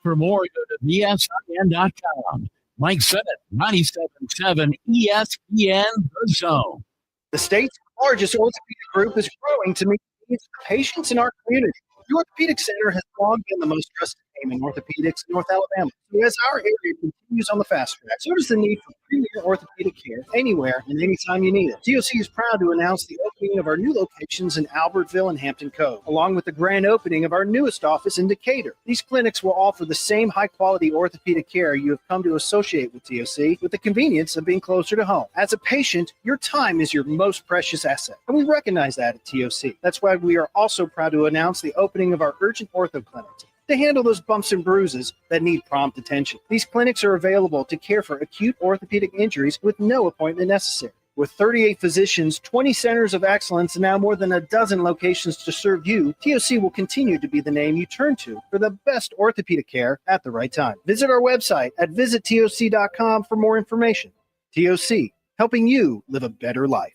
For more, go to VSIN.com. Mike Sennett, 97.7 ESPN The Zone. The state's largest orthopedic group is growing to meet the needs of patients in our community. The Orthopedic Center has long been the most trusted name in orthopedics in North Alabama. So as our area continues on the fast track, so does the need for premier orthopedic care anywhere and anytime you need it. TOC is proud to announce the opening of our new locations in Albertville and Hampton Cove, along with the grand opening of our newest office in Decatur. These clinics will offer the same high-quality orthopedic care you have come to associate with TOC, with the convenience of being closer to home. As a patient, your time is your most precious asset, and we recognize that at TOC. That's why we are also proud to announce the opening of our urgent ortho clinics to handle those bumps and bruises that need prompt attention. These clinics are available to care for acute orthopedic injuries with no appointment necessary. With 38 physicians, 20 centers of excellence, and now more than a dozen locations to serve you, TOC will continue to be the name you turn to for the best orthopedic care at the right time. Visit our website at visittoc.com for more information. TOC, helping you live a better life.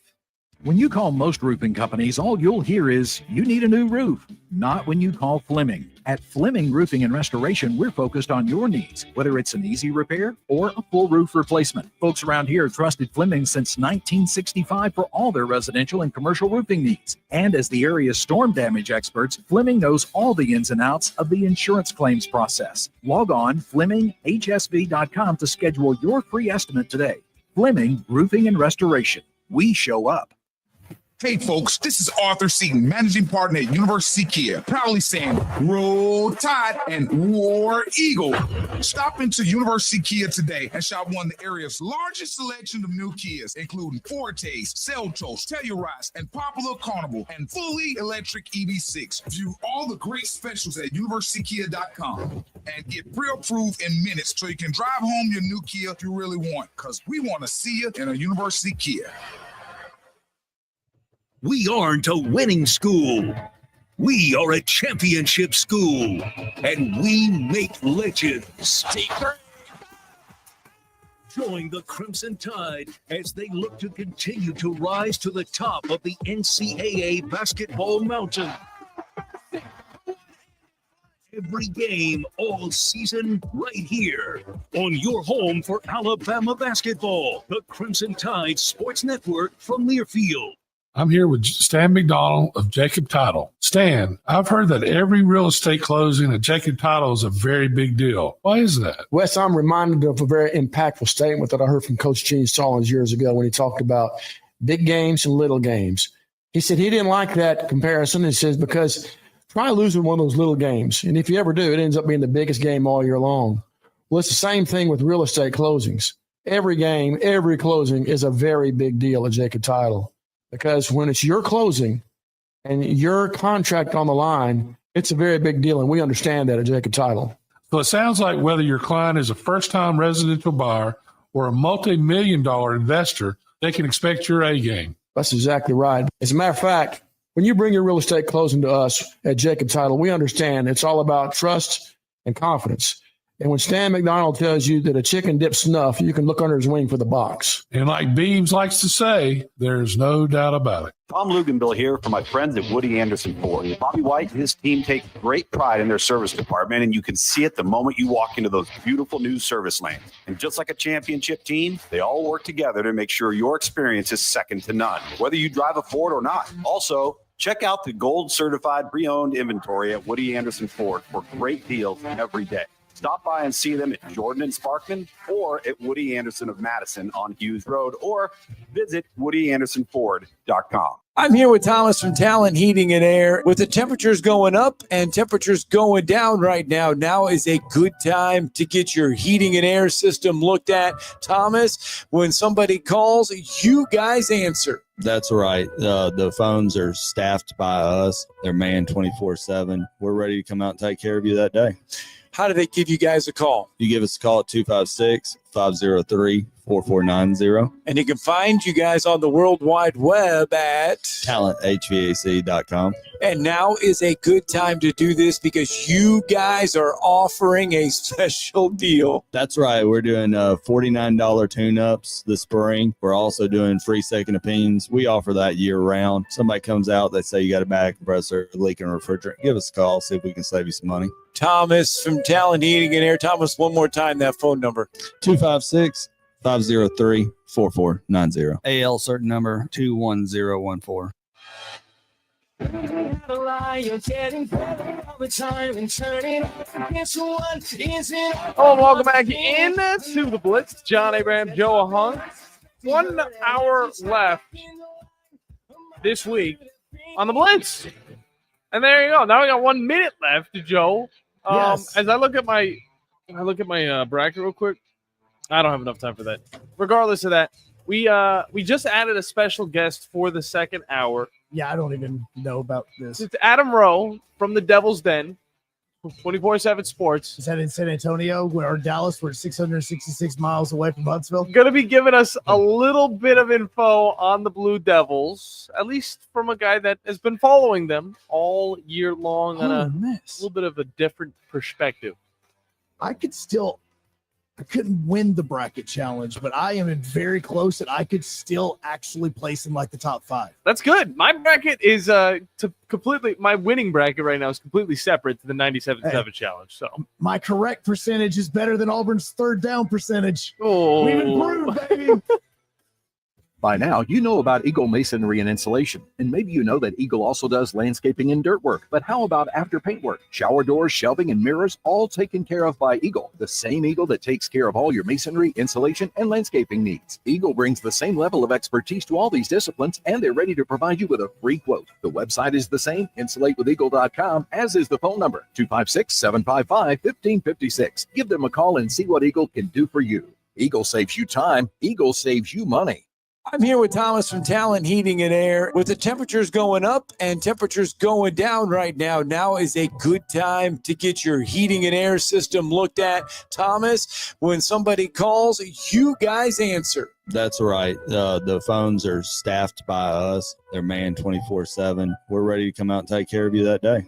When you call most roofing companies, all you'll hear is, you need a new roof. Not when you call Fleming. At Fleming Roofing and Restoration, we're focused on your needs, whether it's an easy repair or a full roof replacement. Folks around here have trusted Fleming since 1965 for all their residential and commercial roofing needs. And as the area's storm damage experts, Fleming knows all the ins and outs of the insurance claims process. Log on FlemingHSV.com to schedule your free estimate today. Fleming Roofing and Restoration. We show up. Hey folks, this is Arthur Seaton, managing partner at University Kia, proudly saying Roll Tide and War Eagle. Stop into University Kia today and shop one of the area's largest selection of new Kias, including Fortes, Seltos, Telluride, and Popular Carnival, and fully electric EV6. View all the great specials at universitykia.com and get pre-approved in minutes so you can drive home your new Kia if you really want, because we want to see you in a University Kia. We aren't a winning school. We are a championship school, and we make legends. Join the Crimson Tide as they look to continue to rise to the top of the NCAA basketball mountain. Every game, all season, right here on your home for Alabama basketball. The Crimson Tide Sports Network from Learfield. I'm here with Stan McDonald of Jacob Title. Stan, I've heard that every real estate closing at Jacob Title is a very big deal. Why is that? Wes, I'm reminded of a very impactful statement that I heard from Coach Gene Stallings years ago when he talked about big games and little games. He said he didn't like that comparison. He says, because try losing one of those little games, and if you ever do, it ends up being the biggest game all year long. Well, it's the same thing with real estate closings. Every game, every closing is a very big deal at Jacob Title. Because when it's your closing and your contract on the line, it's a very big deal, and we understand that at Jacob Title. So it sounds like whether your client is a first-time residential buyer or a multi-million-dollar investor, they can expect your A game. That's exactly right. As a matter of fact, when you bring your real estate closing to us at Jacob Title, we understand it's all about trust and confidence. And when Stan McDonald tells you that a chicken dips snuff, you can look under his wing for the box. And like Beams likes to say, there's no doubt about it. Tom Luganville here from my friends at Woody Anderson Ford. Bobby White and his team take great pride in their service department, and you can see it the moment you walk into those beautiful new service lanes. And just like a championship team, they all work together to make sure your experience is second to none, whether you drive a Ford or not. Also, check out the gold certified pre-owned inventory at Woody Anderson Ford for great deals every day. Stop by and see them at Jordan and Sparkman or at Woody Anderson of Madison on Hughes Road, or visit WoodyAndersonFord.com. I'm here with Thomas from Talent Heating and Air. With the temperatures going up and temperatures going down right now, now is a good time to get your heating and air system looked at. Thomas, when somebody calls, you guys answer. That's right. The phones are staffed by us. They're manned 24/7. We're ready to come out and take care of you that day. How do they give you guys a call? You give us a call at 256-503-4490. And he can find you guys on the World Wide Web at talenthvac.com. And now is a good time to do this because you guys are offering a special deal. That's right. We're doing $49 tune-ups this spring. We're also doing free second opinions. We offer that year-round. Somebody comes out, they say you got a back compressor, leaking refrigerant. Give us a call, see if we can save you some money. Thomas from Talent Heating and Air. Thomas, one more time, that phone number. 256-503-4490. AL certain number 21014. Hello and welcome back in to the Blitz. John Abraham, Joe Hunk. 1 hour left this week on the Blitz. And there you go. Now we got 1 minute left, Joe. Yes. As I look at my bracket real quick, I don't have enough time for that. Regardless of that, we just added a special guest for the second hour. Yeah, I don't even know about this. It's Adam Rowe from the Devil's Den, 24/7 Sports. Is that in San Antonio or Dallas? We're 666 miles away from Huntsville. Going to be giving us a little bit of info on the Blue Devils, at least from a guy that has been following them all year long on a little bit of a different perspective. I couldn't win the bracket challenge, but I am in very close and I could still actually place in like the top 5. That's good. My bracket is my winning bracket right now is completely separate to the 97.7 challenge. So my correct percentage is better than Auburn's third down percentage. Oh, we've improved, baby. By now, you know about Eagle Masonry and Insulation, and maybe you know that Eagle also does landscaping and dirt work. But how about after paint work? Shower doors, shelving, and mirrors, all taken care of by Eagle, the same Eagle that takes care of all your masonry, insulation, and landscaping needs. Eagle brings the same level of expertise to all these disciplines, and they're ready to provide you with a free quote. The website is the same, insulatewitheagle.com, as is the phone number, 256-755-1556. Give them a call and see what Eagle can do for you. Eagle saves you time. Eagle saves you money. I'm here with Thomas from Talent Heating and Air. With the temperatures going up and temperatures going down right now, now is a good time to get your heating and air system looked at. Thomas, when somebody calls, you guys answer. That's right. The phones are staffed by us. They're manned 24/7. We're ready to come out and take care of you that day.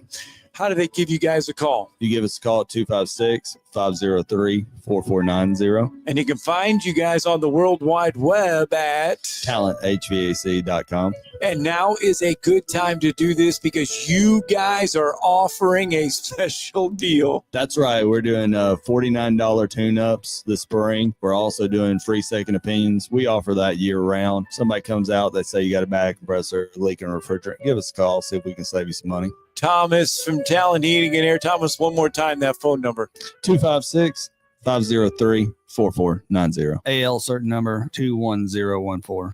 How do they give you guys a call? You give us a call at 256-503-4490. And you can find you guys on the World Wide Web at talenthvac.com. And now is a good time to do this because you guys are offering a special deal. That's right. We're doing $49 tune-ups this spring. We're also doing free second opinions. We offer that year-round. Somebody comes out, they say you got a back compressor, leaking refrigerant. Give us a call, see if we can save you some money. Thomas from Talent Heating and Air. Thomas, one more time, that phone number. 256-503-4490. AL certain number 21014.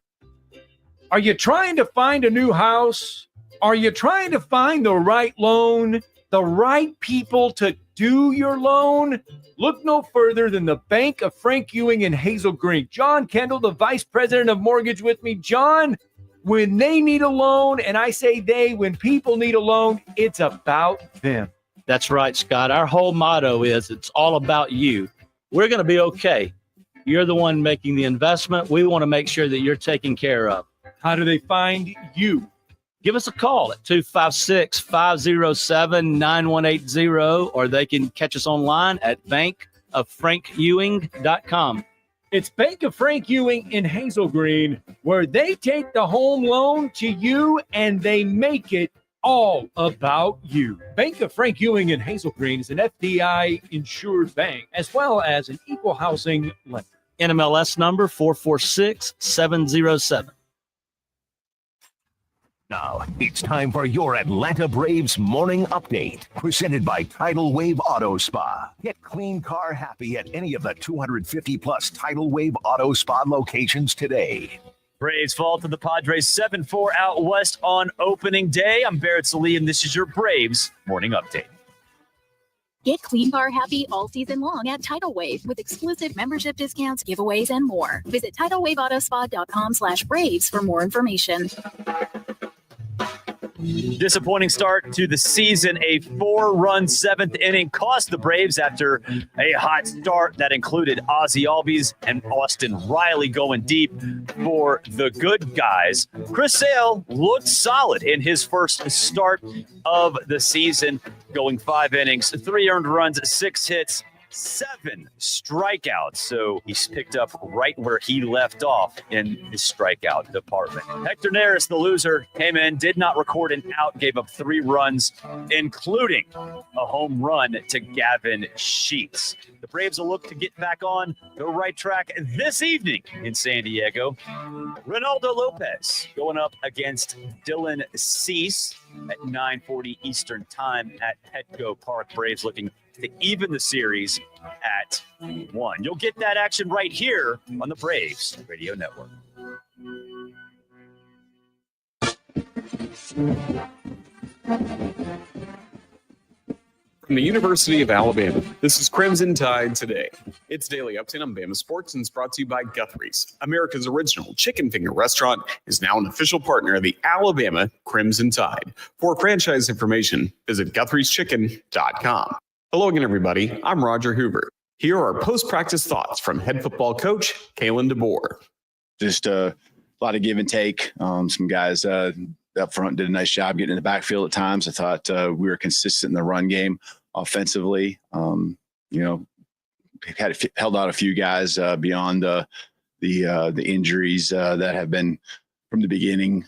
Are you trying to find a new house? Are you trying to find the right loan? The right people to do your loan? Look no further than the Bank of Frank Ewing in Hazel Green. John Kendall, the Vice President of Mortgage with me. John, when they need a loan, and I say they, when people need a loan, it's about them. That's right, Scott. Our whole motto is it's all about you. We're going to be okay. You're the one making the investment. We want to make sure that you're taken care of. How do they find you? Give us a call at 256-507-9180, or they can catch us online at bankoffrankewing.com. It's Bank of Frank Ewing in Hazel Green, where they take the home loan to you and they make it all about you. Bank of Frank Ewing in Hazel Green is an FDI insured bank, as well as an equal housing lender. NMLS number 446707. Now, it's time for your Atlanta Braves morning update, presented by Tidal Wave Auto Spa. Get clean car happy at any of the 250-plus Tidal Wave Auto Spa locations today. Braves fall to the Padres 7-4 out west on opening day. I'm Barrett Salee, and this is your Braves morning update. Get clean car happy all season long at Tidal Wave with exclusive membership discounts, giveaways, and more. Visit TidalWaveAutoSpa.com/Braves for more information. Disappointing start to the season. A 4-run seventh inning cost the Braves after a hot start that included Ozzie Albies and Austin Riley going deep for the good guys. Chris Sale looked solid in his first start of the season, going 5 innings, 3 earned runs, 6 hits, 7 strikeouts. So he's picked up right where he left off in his strikeout department. Hector Neris, the loser, came in, did not record an out, gave up 3 runs, including a home run to Gavin Sheets. The Braves will look to get back on the right track this evening in San Diego. Ronaldo Lopez going up against Dylan Cease at 9:40 Eastern Time at Petco Park. Braves looking to even the series at 1. You'll get that action right here on the Braves Radio Network. From the University of Alabama, this is Crimson Tide Today. It's Daily Update on Bama Sports and it's brought to you by Guthrie's. America's original chicken finger restaurant is now an official partner of the Alabama Crimson Tide. For franchise information, visit Guthrie'sChicken.com. Hello again, everybody. I'm Roger Hoover. Here are post-practice thoughts from head football coach Kalen DeBoer. Just a lot of give and take. Some guys up front did a nice job getting in the backfield at times. I thought we were consistent in the run game offensively. Held out a few guys beyond the injuries that have been from the beginning.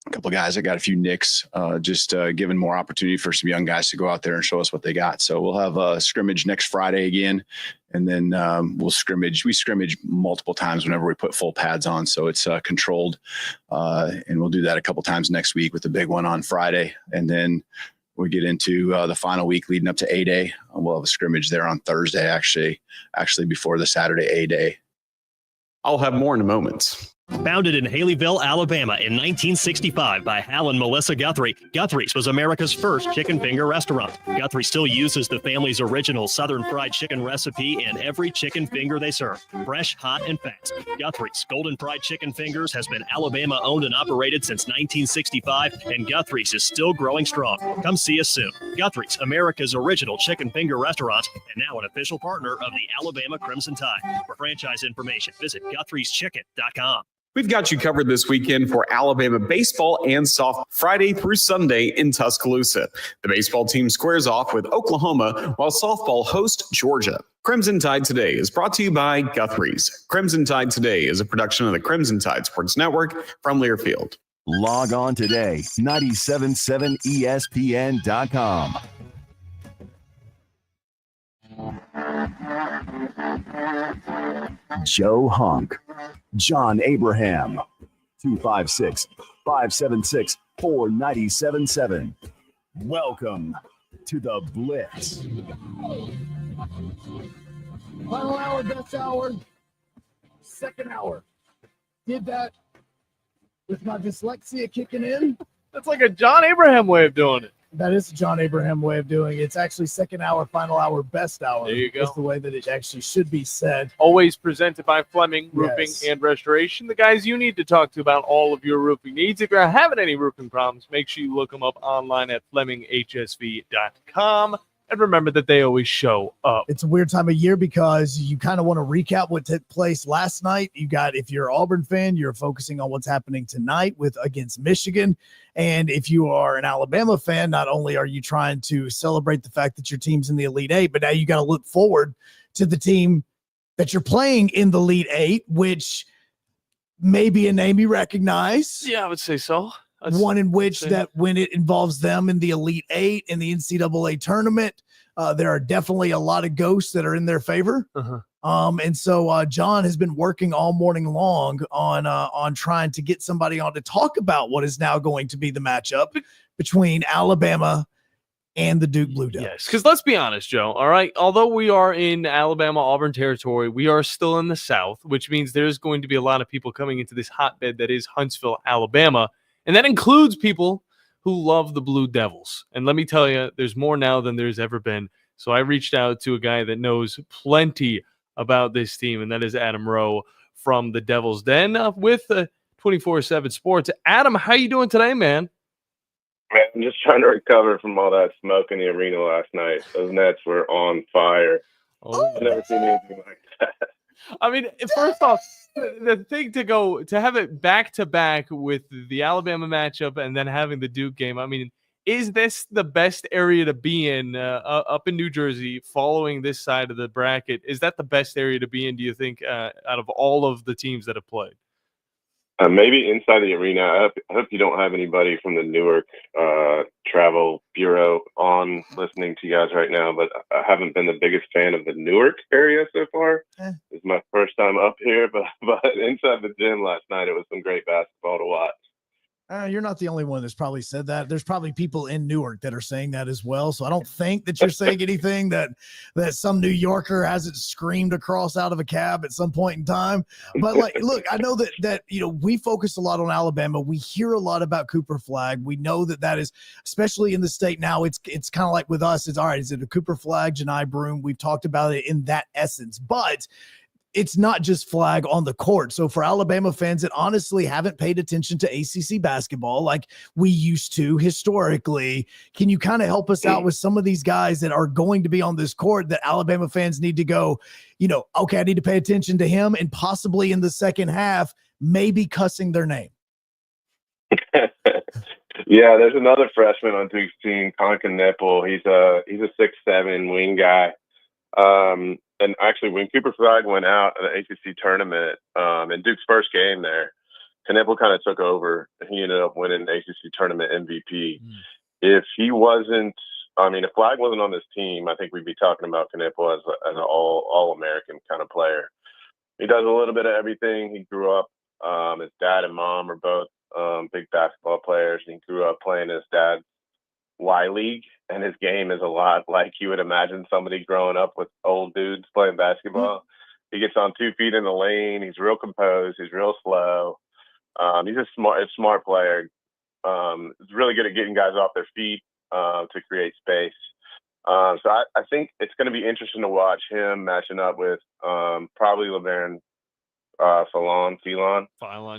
A couple of guys that got a few nicks, just giving more opportunity for some young guys to go out there and show us what they got. So we'll have a scrimmage next Friday again, and then we'll scrimmage. We scrimmage multiple times whenever we put full pads on, so it's controlled. And we'll do that a couple times next week with the big one on Friday, and then we get into the final week leading up to A-Day. We'll have a scrimmage there on Thursday, actually before the Saturday A-Day. I'll have more in a moment. Founded in Haleyville, Alabama in 1965 by Hal and Melissa Guthrie, Guthrie's was America's first chicken finger restaurant. Guthrie still uses the family's original Southern fried chicken recipe in every chicken finger they serve. Fresh, hot, and fast. Guthrie's Golden Fried Chicken Fingers has been Alabama owned and operated since 1965, and Guthrie's is still growing strong. Come see us soon. Guthrie's, America's original chicken finger restaurant, and now an official partner of the Alabama Crimson Tide. For franchise information, visit Guthrie'sChicken.com. We've got you covered this weekend for Alabama baseball and softball Friday through Sunday in Tuscaloosa. The baseball team squares off with Oklahoma while softball hosts Georgia. Crimson Tide Today is brought to you by Guthrie's. Crimson Tide Today is a production of the Crimson Tide Sports Network from Learfield. Log on today, 977ESPN.com. Joe Hunk, John Abraham, 256-576-4977. Welcome to the Blitz. Final hour, best hour, second hour. Did that with my dyslexia kicking in. That's like a John Abraham way of doing it. That is the John Abraham way of doing it. It's actually second hour, final hour, best hour. There you go. That's the way that it actually should be said. Always presented by Fleming Roofing Yes. and Restoration. The guys you need to talk to about all of your roofing needs. If you're having any roofing problems, make sure you look them up online at FlemingHSV.com. And remember that they always show up. It's a weird time of year because you kind of want to recap what took place last night. You got, if you're an Auburn fan, you're focusing on what's happening tonight against Michigan. And if you are an Alabama fan, not only are you trying to celebrate the fact that your team's in the Elite Eight, but now you got to look forward to the team that you're playing in the Elite Eight, which may be a name you recognize. Yeah, I would say so. One in which that when it involves them in the Elite Eight in the NCAA tournament, there are definitely a lot of ghosts that are in their favor. And so John has been working all morning long on trying to get somebody on to talk about what is now going to be the matchup between Alabama and the Duke Blue Devils. Yes, because let's be honest, Joe, all right? Although we are in Alabama-Auburn territory, we are still in the South, which means there's going to be a lot of people coming into this hotbed that is Huntsville, Alabama. And that includes people who love the Blue Devils. And let me tell you, there's more now than there's ever been. So I reached out to a guy that knows plenty about this team, and that is Adam Rowe from the Devil's Den with 24/7 Sports. Adam, how you doing today, man? Man, I'm just trying to recover from all that smoke in the arena last night. Those Nets were on fire. I've never seen anything like that. I mean, first off, the thing to have it back to back with the Alabama matchup and then having the Duke game. I mean, is this the best area to be in up in New Jersey following this side of the bracket? Is that the best area to be in, do you think, out of all of the teams that have played? Maybe inside the arena. I hope you don't have anybody from the Newark Travel Bureau on listening to you guys right now, but I haven't been the biggest fan of the Newark area so far. It's my first time up here, but inside the gym last night, it was some great basketball to watch. You're not the only one that's probably said that. There's probably people in Newark that are saying that as well. So I don't think that you're saying anything that some New Yorker hasn't screamed across out of a cab at some point in time. But like, look, I know that we focus a lot on Alabama. We hear a lot about Cooper Flag. We know that is, especially in the state now, it's kind of like with us. It's all right. Is it a Cooper Flag, Janai Broom? We've talked about it in that essence, but it's not just Flag on the court. So for Alabama fans that honestly haven't paid attention to ACC basketball like we used to historically, can you kind of help us out with some of these guys that are going to be on this court that Alabama fans need to go, okay, I need to pay attention to him, and possibly in the second half, maybe cussing their name? Yeah, there's another freshman on Duke's team, Hunk. He's a 6'7" wing guy. And actually, when Cooper Flag went out at the ACC tournament, in Duke's first game there, Knipple kind of took over. He ended up winning the ACC tournament MVP. If he wasn't, if Flag wasn't on this team, I think we'd be talking about Knipple as an all-American kind of player. He does a little bit of everything. He grew up, his dad and mom are both big basketball players, and he grew up playing his dad's Y League, and his game is a lot like you would imagine somebody growing up with old dudes playing basketball. He gets on 2 feet in the lane. He's real composed. He's real slow. He's a smart player. He's really good at getting guys off their feet to create space. So I think it's going to be interesting to watch him matching up with probably LeBaron Philon,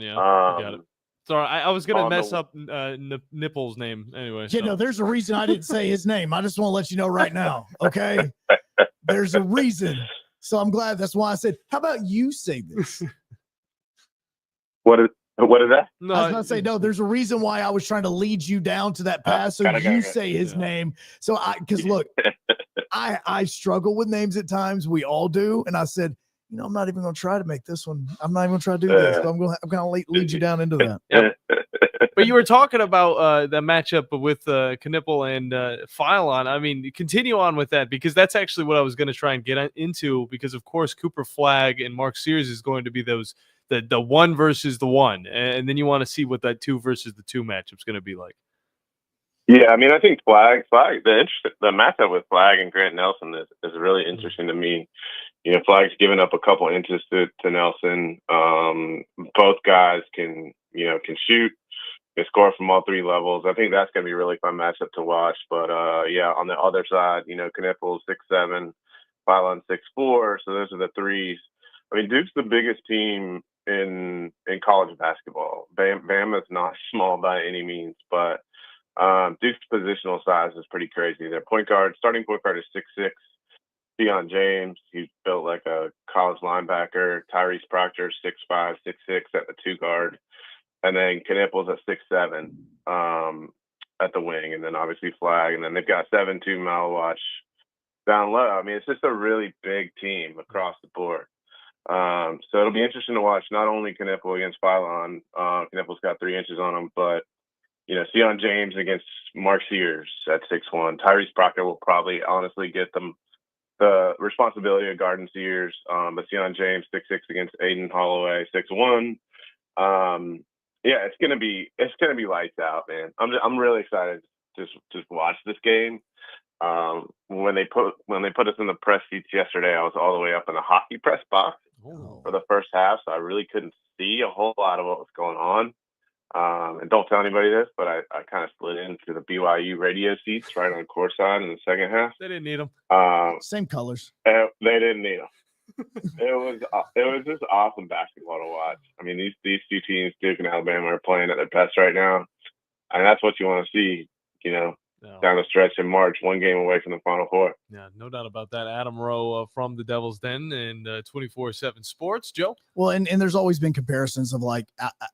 yeah. I got it. Sorry, I was going to mess up Nipple's name anyway. Yeah, no, there's a reason I didn't say his name. I just want to let you know right now, okay? There's a reason. So I'm glad. That's why I said, how about you say this? What is that? No, I was going to say, no, there's a reason why I was trying to lead you down to that pass so you say his name. So because look, I struggle with names at times. We all do. And I said, I'm not even going to try to make this one. I'm not even going to try to do this. But I'm going to lead you down into that. But you were talking about the matchup with Knipple and Philon. I mean, continue on with that, because that's actually what I was going to try and get into, because, of course, Cooper Flag and Mark Sears is going to be the 1 versus the 1. And then you want to see what that 2 versus the 2 matchup is going to be like. Yeah, I think Flag, the matchup with Flag and Grant Nelson is really interesting to me. Flag's given up a couple inches to Nelson. Both guys can shoot, can score from all 3 levels. I think that's going to be a really fun matchup to watch. But on the other side, Knipple's 6'7", Philon 6'4", so those are the threes. Duke's the biggest team in college basketball. Bama's not small by any means, but Duke's positional size is pretty crazy. Their starting point guard is 6'6". Deion James, he's built like a college linebacker. Tyrese Proctor, 6'5", 6'6" at the 2 guard. And then Knipple's at 6'7" at the wing. And then obviously Flag. And then they've got 7'2" Malawatch down low. It's just a really big team across the board. So it'll be interesting to watch not only Knipple against Philon. Knipple's got 3 inches on him, but Deion James against Mark Sears at 6'1". Tyrese Proctor will probably honestly get them the responsibility of guarding Sears. But Deion James 6'6" against Aiden Holloway 6'1". It's gonna be lights out, man. I'm really excited to just watch this game. When they put us in the press seats yesterday, I was all the way up in the hockey press box for the first half, so I really couldn't see a whole lot of what was going on. And don't tell anybody this, but I kind of slid into the BYU radio seats right on courtside in the second half. They didn't need them. Same colors. They didn't need them. It was just awesome basketball to watch. These 2 teams, Duke and Alabama, are playing at their best right now, and that's what you want to see. down the stretch in March, one game away from the Final Four. Yeah, no doubt about that. Adam Rowe from the Devil's Den and 24/7 Sports. Joe? Well, and there's always been comparisons of like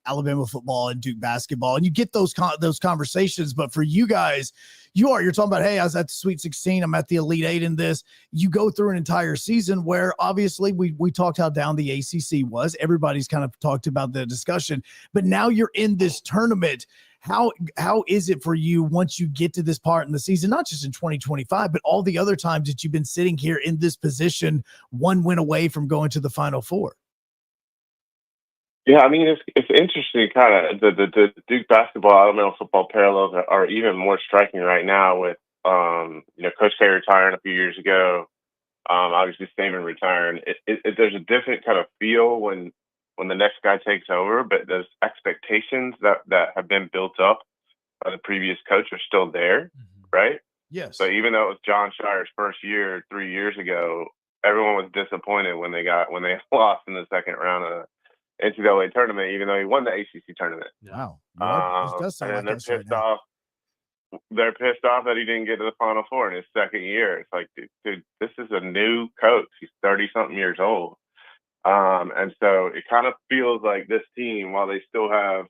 Alabama football and Duke basketball, and you get those conversations. But for you guys, you're talking about, hey, I was at the Sweet 16, I'm at the Elite Eight in this. You go through an entire season where obviously we talked how down the ACC was. Everybody's kind of talked about the discussion, but now you're in this tournament. How is it for you once you get to this part in the season, not just in 2025, but all the other times that you've been sitting here in this position, one win away from going to the Final Four? Yeah, I mean, it's interesting. Kind of the Duke basketball, Alabama football parallels are even more striking right now with Coach K retiring a few years ago. Obviously, Saban retiring. There's a different kind of feel when the next guy takes over, but those expectations that have been built up by the previous coach are still there, right? Yes. So even though it was John Shire's first year 3 years ago, everyone was disappointed when they lost in the second round of NCAA tournament, even though he won the ACC tournament. Wow. This does sound and like they're pissed off. They're pissed off that he didn't get to the Final Four in his second year. It's like, dude, this is a new coach. He's 30-something years old. And so it kind of feels like this team, while they still have,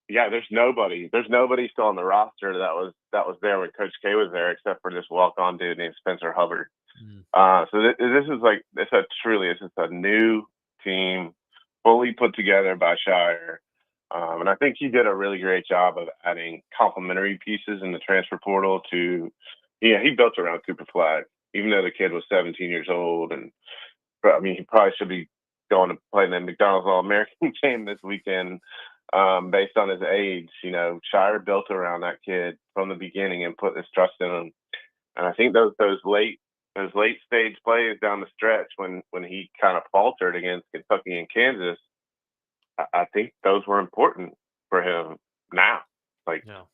there's nobody still on the roster that was there when Coach K was there, except for this walk-on dude named Spencer Hubbard. So this is like, it's just a new team, fully put together by Shire. And I think he did a really great job of adding complementary pieces in the transfer portal he built around Cooper Flagg, even though the kid was 17 years old. I mean, he probably should be going to play in the McDonald's All-American game this weekend based on his age. Shire built around that kid from the beginning and put his trust in him. And I think those late stage plays down the stretch when he kind of faltered against Kentucky and Kansas, I think those were important for him now,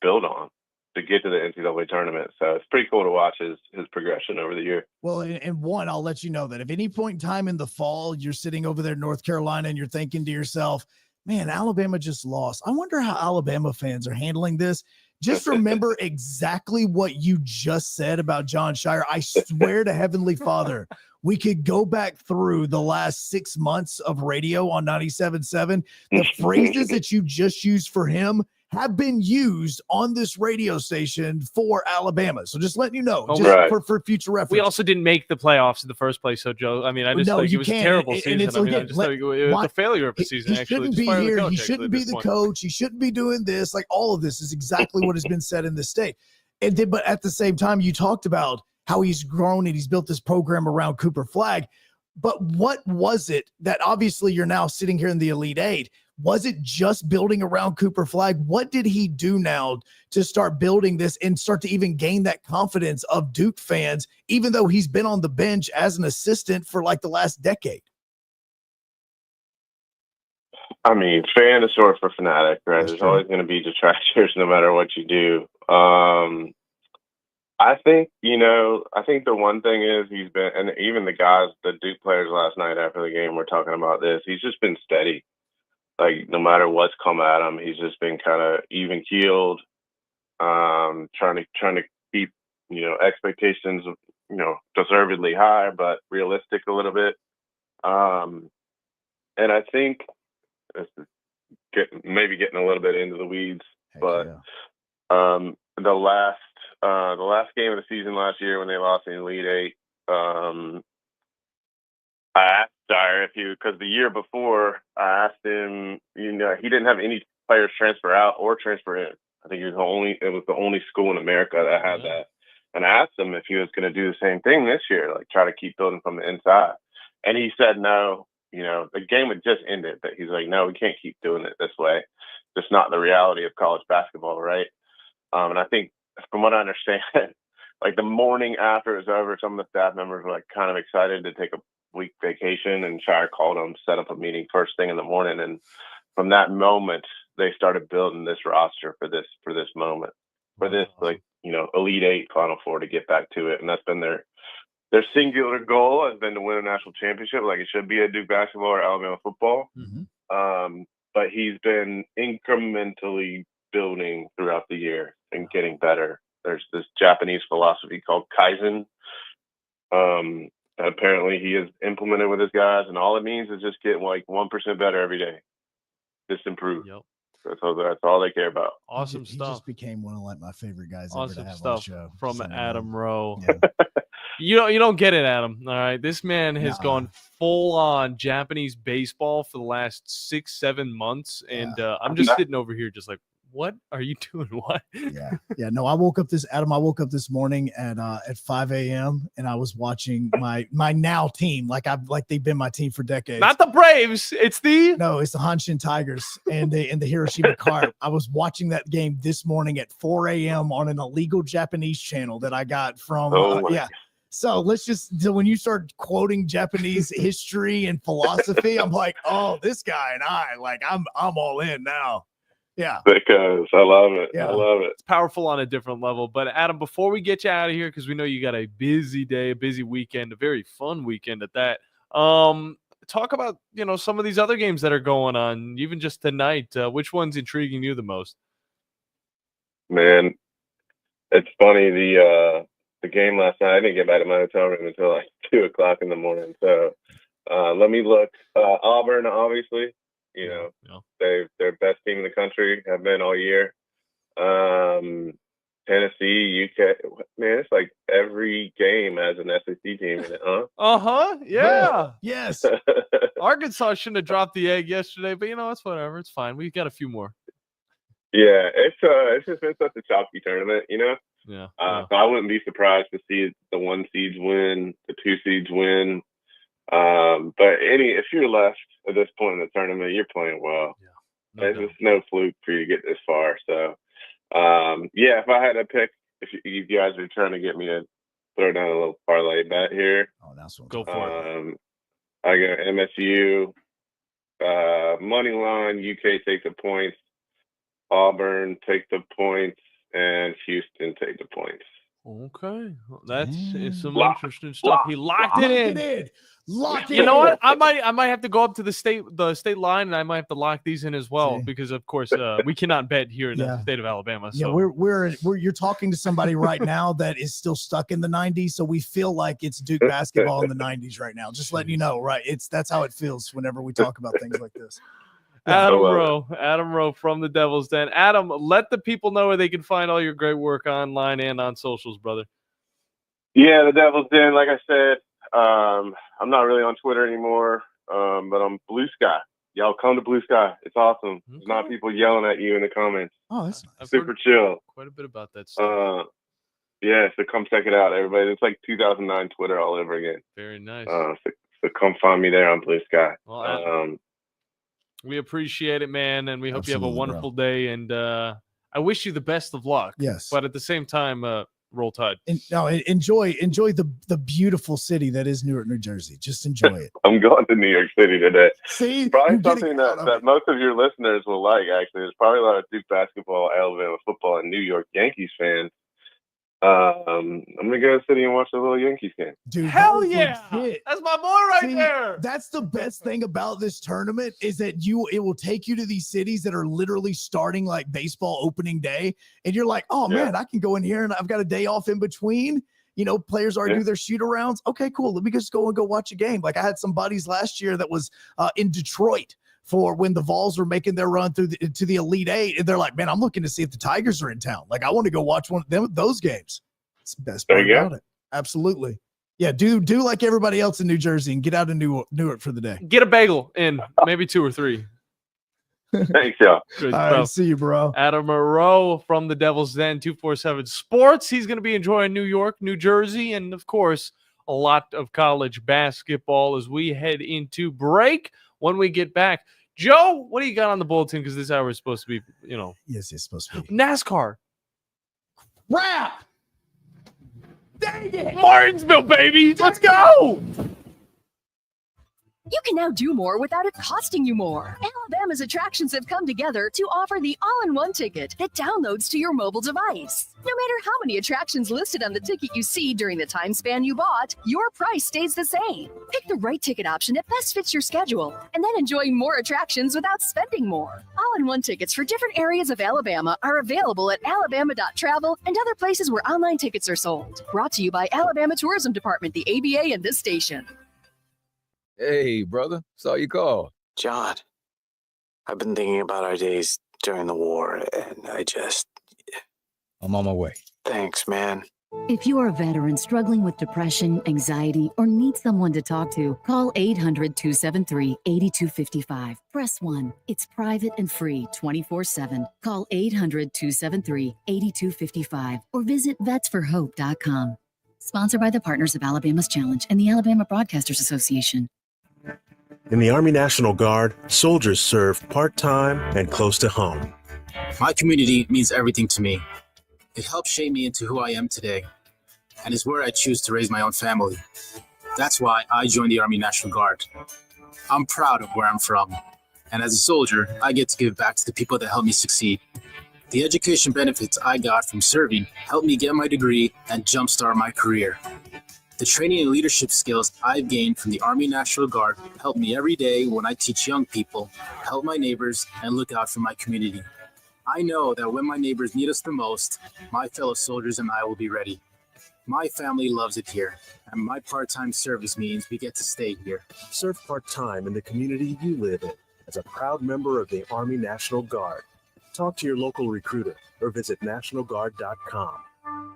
build on to get to the NCAA tournament. So it's pretty cool to watch his progression over the year. Well, and one, I'll let you know that if any point in time in the fall you're sitting over there in North Carolina and you're thinking to yourself, man, Alabama just lost. I wonder how Alabama fans are handling this. Just remember exactly what you just said about John Shire. I swear to Heavenly Father, we could go back through the last 6 months of radio on 97.7. The phrases that you just used for him have been used on this radio station for Alabama. So just letting you know, for future reference. We also didn't make the playoffs in the first place. So, Joe, I mean, I just think it was a terrible season. It was a failure of a season, actually. He shouldn't be here. He shouldn't be the coach. He shouldn't be doing this. Like, all of this is exactly what has been said in this state. But at the same time, you talked about how he's grown and he's built this program around Cooper Flagg. But what was it that obviously you're now sitting here in the Elite Eight? Was it just building around Cooper Flagg? What did he do now to start building this and start to even gain that confidence of Duke fans, even though he's been on the bench as an assistant for like the last decade? I mean, fan is short for fanatic, right? There's always going to be detractors no matter what you do. I think the one thing is he's been, and even the guys, the Duke players last night after the game were talking about this, he's just been steady. Like, no matter what's come at him, he's just been kind of even keeled, trying to keep, expectations, deservedly high, but realistic a little bit. And I think this is getting a little bit into the weeds, the last game of the season last year when they lost in the Elite Eight, I asked Shire because the year before I asked him, he didn't have any players transfer out or transfer in. I think it was the only school in America that had that. And I asked him if he was going to do the same thing this year, like try to keep building from the inside. And he said no. The game had just ended, but he's like, no, we can't keep doing it this way. It's not the reality of college basketball, right? And I think, from what I understand, like the morning after it was over, some of the staff members were like kind of excited to take a week vacation, and Shire called them, set up a meeting first thing in the morning, and from that moment they started building this roster for this moment, for this Elite Eight Final Four to get back to it. And that's been their singular goal has been to win a national championship, like it should be at Duke basketball or Alabama football. But he's been incrementally building throughout the year and getting better. There's this Japanese philosophy called Kaizen. That apparently he has implemented with his guys, and all it means is just get like 1% better every day. Just improve. Yep. That's all they care about. Awesome He stuff. just became one of like my favorite guys ever Awesome to have on the stuff show. from So, Adam Rowe. You don't get it, Adam. All right, this man has gone full on Japanese baseball for the last 6-7 months, and I'm just sitting over here, just like, what are you doing? What? Yeah. No, I woke up this morning at 5 a.m. and I was watching my now team, like they've been my team for decades. Not the Braves. It's the Hanshin Tigers and the Hiroshima Carp. I was watching that game this morning at 4 a.m. on an illegal Japanese channel that I got from So when you start quoting Japanese history and philosophy, I'm like, oh, this guy and I'm all in now. Yeah. Because I love it. Yeah. I love it. It's powerful on a different level. But Adam, before we get you out of here, because we know you got a busy day, a busy weekend, a very fun weekend at that. Talk about, some of these other games that are going on, even just tonight. Which one's intriguing you the most? Man, it's funny. The game last night, I didn't get back to my hotel room until like 2:00 in the morning. So let me look. Auburn, obviously. They're best team in the country, have been all year. Tennessee, UK, man, it's like every game has an SEC team in it, huh? Yeah. Yes. Arkansas shouldn't have dropped the egg yesterday, but it's whatever. It's fine. We've got a few more. Yeah, it's just been such a choppy tournament, Yeah. So I wouldn't be surprised to see the 1 seeds win, the 2 seeds win. But if you're left at this point in the tournament, you're playing well. There's just no fluke for you to get this far. So, if I had to pick, if you guys are trying to get me to throw down a little parlay bet here, go for it. I got MSU, money line, UK take the points, Auburn take the points, and Houston take the points. Okay, that's some interesting stuff. He locked it in. You know what? I might have to go up to the state line, and I might have to lock these in as well because, of course, we cannot bet here in the state of Alabama. So. Yeah, you're talking to somebody right now that is still stuck in the 90s, so we feel like it's Duke basketball in the 90s right now. Just letting you know, right? That's how it feels whenever we talk about things like this. Adam Rowe from the Devil's Den. Adam, let the people know where they can find all your great work online and on socials, brother. Yeah, the Devil's Den, like I said, I'm not really on Twitter anymore, but I'm Blue Sky. Y'all come to Blue Sky. It's awesome. There's not people yelling at you in the comments. Oh, that's nice. Super chill. Quite a bit about that stuff. So come check it out, everybody. It's like 2009 Twitter all over again. Very nice. So come find me there on Blue Sky. Well, we appreciate it, man, and we hope you have a wonderful day. And I wish you the best of luck. Yes. But at the same time, roll Tide. Enjoy the beautiful city that is Newark, New Jersey. Just enjoy it. I'm going to New York City today. See, probably something that most of your listeners will like. Actually, there's probably a lot of Duke basketball, Alabama football, and New York Yankees fans. I'm gonna go to the city and watch the little Yankees game. Dude, hell yeah! That's my boy there. That's the best thing about this tournament is that it will take you to these cities that are literally starting like baseball opening day, and you're like, oh man, I can go in here and I've got a day off in between. Players already do their shoot arounds. Okay, cool. Let me just go watch a game. Like I had some buddies last year that was in Detroit for when the Vols were making their run to the Elite Eight, and they're like, man, I'm looking to see if the Tigers are in town. Like, I want to go watch one of those games. It's the best part about it. Absolutely. Yeah, do like everybody else in New Jersey and get out of Newark for the day. Get a bagel in, maybe 2 or 3. Thanks, y'all. All right, see you, bro. Adam Rowe from the Devil's Den, 247 Sports. He's going to be enjoying New York, New Jersey, and, of course, a lot of college basketball as we head into break. When we get back, Joe, what do you got on the bulletin? Because this hour is supposed to be, Yes, it's supposed to be. NASCAR. Crap! Dang it! Martinsville, baby! Let's go! You can now do more without it costing you more. Alabama's attractions have come together to offer the all-in-one ticket that downloads to your mobile device. No matter how many attractions listed on the ticket you see during the time span you bought, your price stays the same. Pick the right ticket option that best fits your schedule, and then enjoy more attractions without spending more. All-in-one tickets for different areas of Alabama are available at alabama.travel and other places where online tickets are sold. Brought to you by Alabama Tourism Department, the ABA, and this station. Hey, brother. Saw you call. John, I've been thinking about our days during the war, and I'm on my way. Thanks, man. If you are a veteran struggling with depression, anxiety, or need someone to talk to, call 800-273-8255. Press 1. It's private and free 24/7. Call 800-273-8255 or visit vetsforhope.com. Sponsored by the Partners of Alabama's Challenge and the Alabama Broadcasters Association. In the Army National Guard, soldiers serve part-time and close to home. My community means everything to me. It helped shape me into who I am today, and is where I choose to raise my own family. That's why I joined the Army National Guard. I'm proud of where I'm from, and as a soldier, I get to give back to the people that helped me succeed. The education benefits I got from serving helped me get my degree and jumpstart my career. The training and leadership skills I've gained from the Army National Guard help me every day when I teach young people, help my neighbors, and look out for my community. I know that when my neighbors need us the most, my fellow soldiers and I will be ready. My family loves it here, and my part-time service means we get to stay here. Serve part-time in the community you live in as a proud member of the Army National Guard. Talk to your local recruiter or visit nationalguard.com.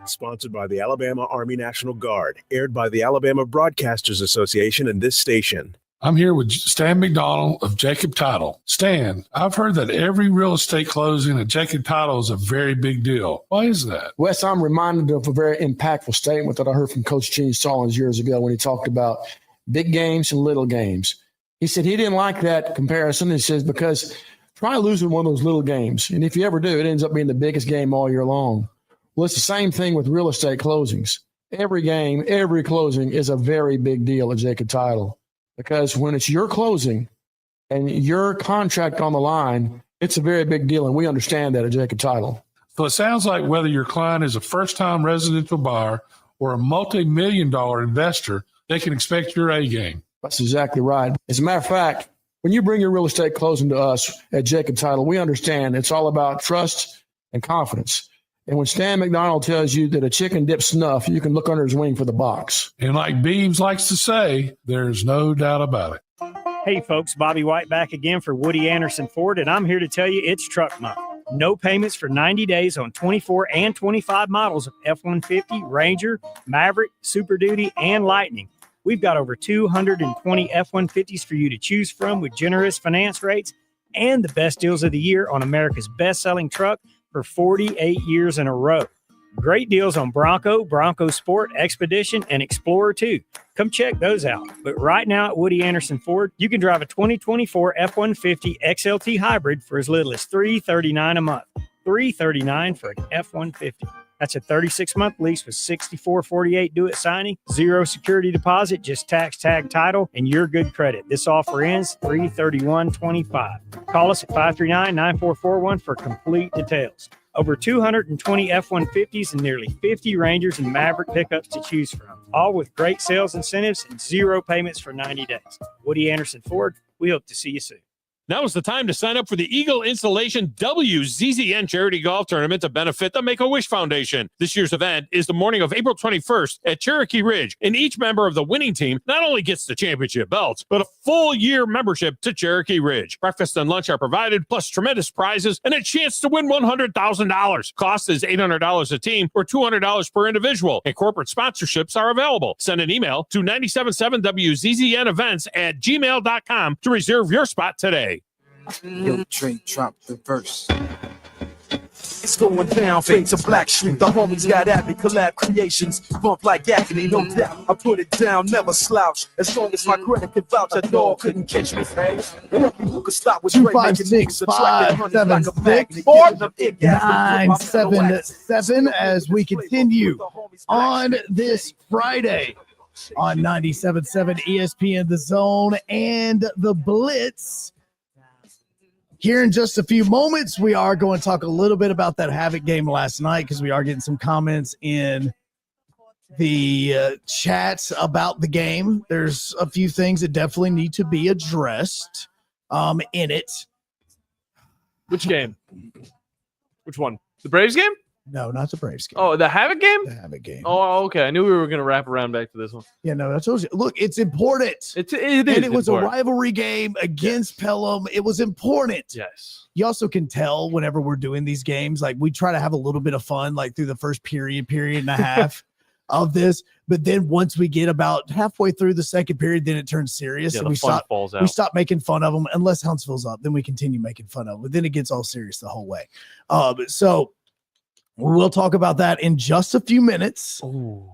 Sponsored by the Alabama Army National Guard, aired by the Alabama Broadcasters Association and this station. I'm here with Stan McDonald of Jacob Title. Stan, I've heard that every real estate closing at Jacob Title is a very big deal. Why is that? Wes, I'm reminded of a very impactful statement that I heard from Coach Gene Stallings years ago when he talked about big games and little games. He said he didn't like that comparison. He says, because try losing one of those little games, and if you ever do, it ends up being the biggest game all year long. Well, it's the same thing with real estate closings. Every game, every closing is a very big deal at Jacob Title. Because when it's your closing and your contract on the line, it's a very big deal, and we understand that at Jacob Title. So it sounds like whether your client is a first-time residential buyer or a multi-million-dollar investor, they can expect your A game. That's exactly right. As a matter of fact, when you bring your real estate closing to us at Jacob Title, we understand it's all about trust and confidence. And when Stan McDonald tells you that a chicken dips snuff, you can look under his wing for the box. And like Beebs likes to say, there's no doubt about it. Hey, folks, Bobby White back again for Woody Anderson Ford, and I'm here to tell you it's truck month. No payments for 90 days on 24 and 25 models of F-150, Ranger, Maverick, Super Duty, and Lightning. We've got over 220 F-150s for you to choose from with generous finance rates and the best deals of the year on America's best-selling truck for 48 years in a row. Great deals on Bronco, Bronco Sport, Expedition, and Explorer 2. Come check those out. But right now at Woody Anderson Ford, you can drive a 2024 F-150 XLT Hybrid for as little as $339 a month. $339 for an F-150. That's a 36-month lease with 6448 due-it signing, zero security deposit, just tax tag title, and your good credit. This offer ends 3/31/25. Call us at 539-9441 for complete details. Over 220 F-150s and nearly 50 Rangers and Maverick pickups to choose from, all with great sales incentives and zero payments for 90 days. Woody Anderson Ford, we hope to see you soon. Now is the time to sign up for the Eagle Installation WZZN Charity Golf Tournament to benefit the Make-A-Wish Foundation. This year's event is the morning of April 21st at Cherokee Ridge, and each member of the winning team not only gets the championship belts, but a full-year membership to Cherokee Ridge. Breakfast and lunch are provided, plus tremendous prizes and a chance to win $100,000. Cost is $800 a team or $200 per individual, and corporate sponsorships are available. Send an email to 977WZZNevents@gmail.com to reserve your spot today. Yo, Trey, drop the verse. It's going down, fade to Black Street. The homies got at me, collab creations. Bump like agony, no doubt. I put it down, never slouch. As long as my credit can vouch, a dog couldn't catch me. Who could stop with 256-576-4-977 as we continue on this Friday on 97.7 ESPN, The Zone, and The Blitz. Here in just a few moments, we are going to talk a little bit about that Havoc game last night because we are getting some comments in the chat about the game. There's a few things that definitely need to be addressed in it. Which game? Which one? The Braves game? No, not the Braves game. Oh, the Havoc game? The Havoc game. Oh, okay. I knew we were going to wrap around back to this one. Yeah, no, I told you. Look, it's important. It was important. a rivalry game against Pelham. It was important. Yes. You also can tell whenever we're doing these games, like we try to have a little bit of fun, like through the first period and a half of this. But then once we get about halfway through the second period, then it turns serious. Yeah, and the fun falls out. We stop making fun of them unless Huntsville's up. Then we continue making fun of them. But then it gets all serious the whole way. So we'll talk about that in just a few minutes. Ooh.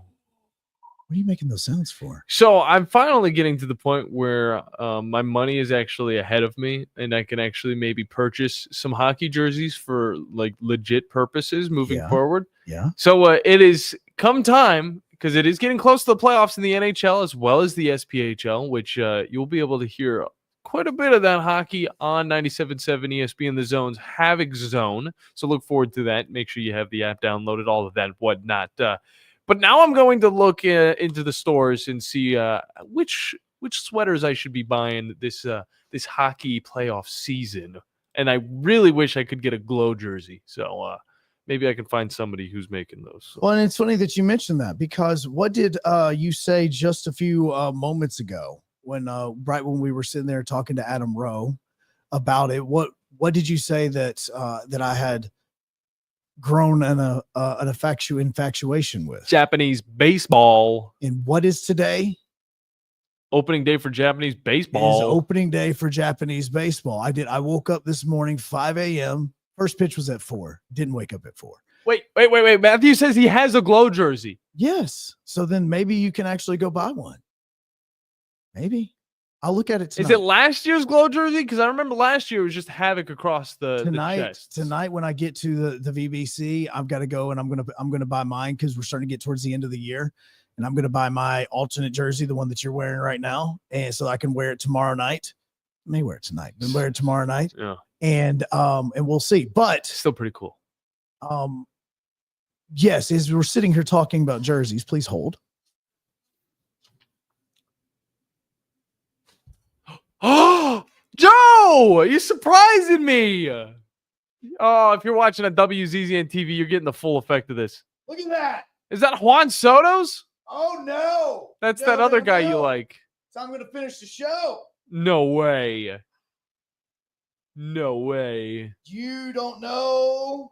What are you making those sounds for? So I'm finally getting to the point where my money is actually ahead of me, and I can actually maybe purchase some hockey jerseys for like legit purposes moving forward. Yeah. So it is come time, because it is getting close to the playoffs in the NHL as well as the SPHL, which you'll be able to hear quite a bit of that hockey on 97.7 ESPN The Zone's Havoc Zone. So look forward to that. Make sure you have the app downloaded, all of that, whatnot. But now I'm going to look into the stores and see which sweaters I should be buying this hockey playoff season. And I really wish I could get a glow jersey. So maybe I can find somebody who's making those. Well, and it's funny that you mentioned that, because what did you say just a few moments ago when right when we were sitting there talking to Adam Rowe about it? What did you say that I had grown an infatuation with? Japanese baseball. And what is today? Opening day for Japanese baseball. It is opening day for Japanese baseball. I woke up this morning 5 a.m. First pitch was at 4. Didn't wake up at 4. Wait. Matthew says he has a glow jersey. Yes. So then maybe you can actually go buy one. Maybe. I'll look at it tonight. Is it last year's glow jersey? Because I remember last year it was just Havoc across the chest. Tonight when I get to the VBC, I've got to go and I'm gonna buy mine, because we're starting to get towards the end of the year, and I'm gonna buy my alternate jersey, the one that you're wearing right now, and so I can wear it tomorrow night. I may wear it tonight, but wear it tomorrow night. Yeah. And we'll see. But still pretty cool. Yes, as we're sitting here talking about jerseys, please hold. Oh, Joe, you're surprising me. Oh, if you're watching on WZZN TV, you're getting the full effect of this. Look at that. Is that Juan Soto's? Oh, no. That's that other guy you like. So I'm going to finish the show. No way. No way. You don't know.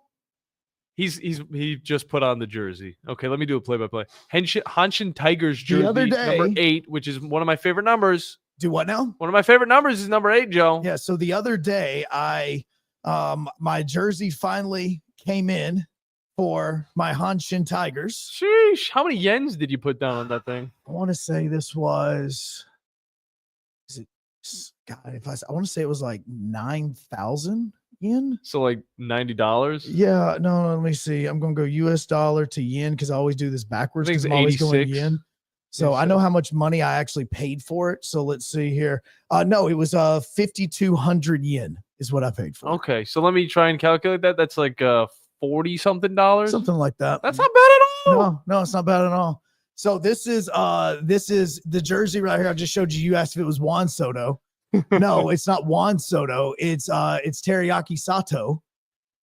He just put on the jersey. Okay, let me do a play-by-play. Hanshin Tigers jersey, the other day, number 8, which is one of my favorite numbers. Do what now? One of my favorite numbers is number 8, Joe. Yeah, so the other day, my jersey finally came in for my Hanshin Tigers. Sheesh. How many yens did you put down on that thing? I want to say this was, I want to say it was like 9,000 yen. So like $90? Yeah, no, let me see. I'm going to go US dollar to yen, because I always do this backwards, because I'm always going yen. So I know how much money I actually paid for it. So let's see here. No, it was 5,200 yen is what I paid for. Okay, so let me try and calculate that. That's like $40-something. Something like that. That's not bad at all. No, it's not bad at all. So this is the jersey right here. I just showed you. You asked if it was Juan Soto. No, it's not Juan Soto. It's Teriyaki Sato.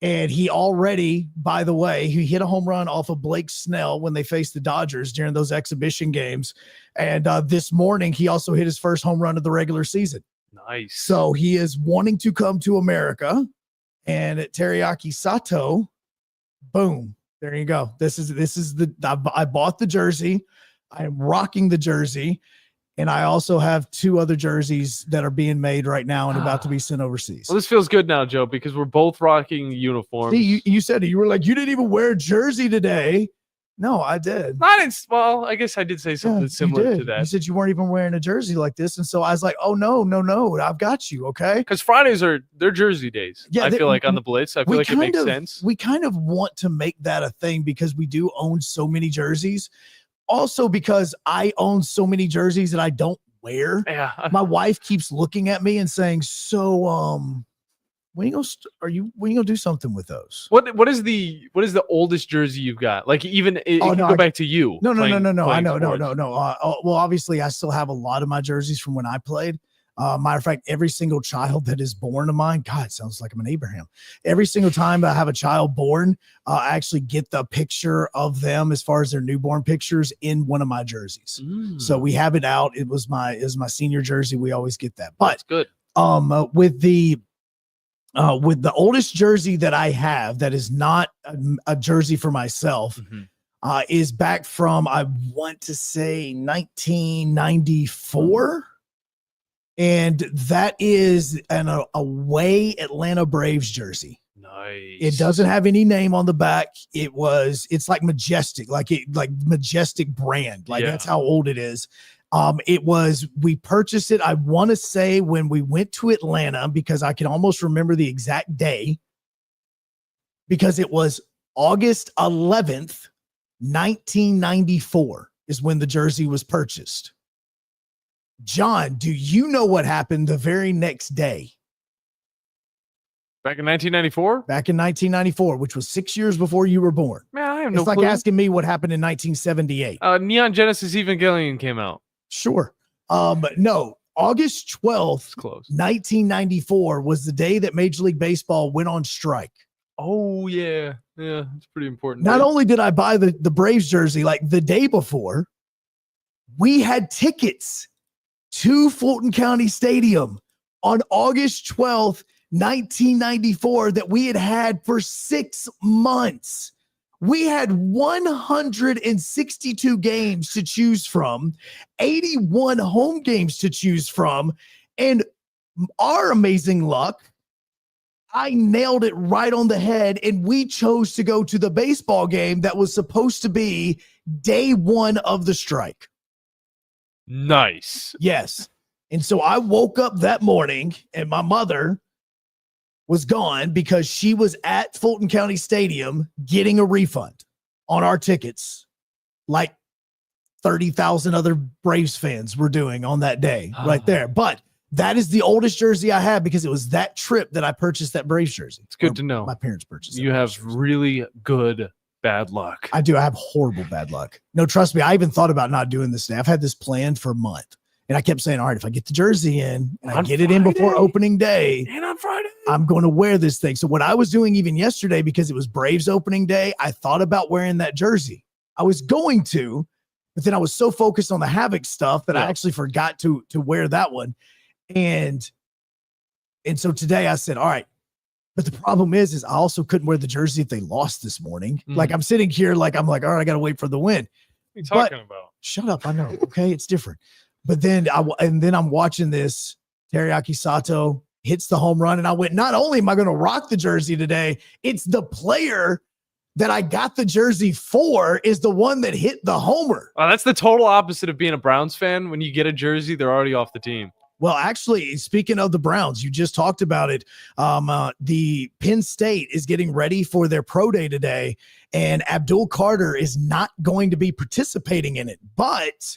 And he already, by the way, he hit a home run off of Blake Snell when they faced the Dodgers during those exhibition games. And this morning, he also hit his first home run of the regular season. Nice. So he is wanting to come to America. And at Teriyaki Sato, boom, there you go. This is I bought the jersey. I am rocking the jersey. And I also have 2 other jerseys that are being made right now and about to be sent overseas. Well, this feels good now, Joe, because we're both rocking uniforms. See, you said it. You were like, you didn't even wear a jersey today. No, I did. Well, I guess I did say something similar to that. You said you weren't even wearing a jersey like this. And so I was like, oh, no, I've got you, okay? Because Fridays they're jersey days. Yeah, I feel like on the Blitz, I feel like it makes sense. We kind of want to make that a thing, because we do own so many jerseys. Also, because I own so many jerseys that I don't wear. Yeah. My wife keeps looking at me and saying, "So, when you gonna do something with those?" What is the oldest jersey you've got? Like, even it can go back to you. No. I know, no. Well, obviously, I still have a lot of my jerseys from when I played. Matter of fact, every single child that is born of mine, God, it sounds like I'm an Abraham. Every single time I have a child born, I actually get the picture of them as far as their newborn pictures in one of my jerseys. So we have it out. It was my senior jersey. We always get that. But that's good. With the oldest jersey that I have that is not a jersey for myself is back from, I want to say 1994. And that is an away Atlanta Braves jersey. Nice. It doesn't have any name on the back. It's like Majestic, like Majestic brand. Like that's how old it is. We purchased it, I want to say, when we went to Atlanta, because I can almost remember the exact day, because it was August 11th, 1994 is when the jersey was purchased. John, do you know what happened the very next day? Back in 1994? Back in 1994, which was 6 years before you were born. Man, I have no It's like clue. asking me what happened in 1978. Neon Genesis Evangelion came out. Sure. No, August 12th, 1994 was the day that Major League Baseball went on strike. Oh, yeah. Yeah, it's pretty important. Not only did I buy the Braves jersey, like the day before, we had tickets to Fulton County Stadium on August 12th, 1994 that we had for 6 months. We had 162 games to choose from, 81 home games to choose from, and our amazing luck, I nailed it right on the head, and we chose to go to the baseball game that was supposed to be day one of the strike. Nice. Yes. And so I woke up that morning and my mother was gone because she was at Fulton County Stadium getting a refund on our tickets, like 30,000 other Braves fans were doing on that day right there. But that is the oldest jersey I have because it was that trip that I purchased that Braves jersey. It's good to know. My parents purchased it. You have really good bad luck. I do. I have horrible bad luck. No, trust me. I even thought about not doing this today. I've had this planned for a month. And I kept saying, all right, if I get the jersey in and I get it in before opening day, and on Friday, I'm going to wear this thing. So what I was doing even yesterday, because it was Braves opening day, I thought about wearing that jersey. I was going to, but then I was so focused on the Havoc stuff that I actually forgot to wear that one. And so today I said, all right, but the problem is I also couldn't wear the jersey if they lost this morning. Like I'm sitting here, I'm like, all right, I got to wait for the win. What are you talking about? Shut up. I know. Okay. It's different. But then I'm watching this. Teriyaki Sato hits the home run. And I went, not only am I going to rock the jersey today, it's the player that I got the jersey for is the one that hit the homer. That's the total opposite of being a Browns fan. When you get a jersey, they're already off the team. Well, actually, speaking of the Browns, you just talked about it. The Penn State is getting ready for their pro day today, and Abdul Carter is not going to be participating in it. But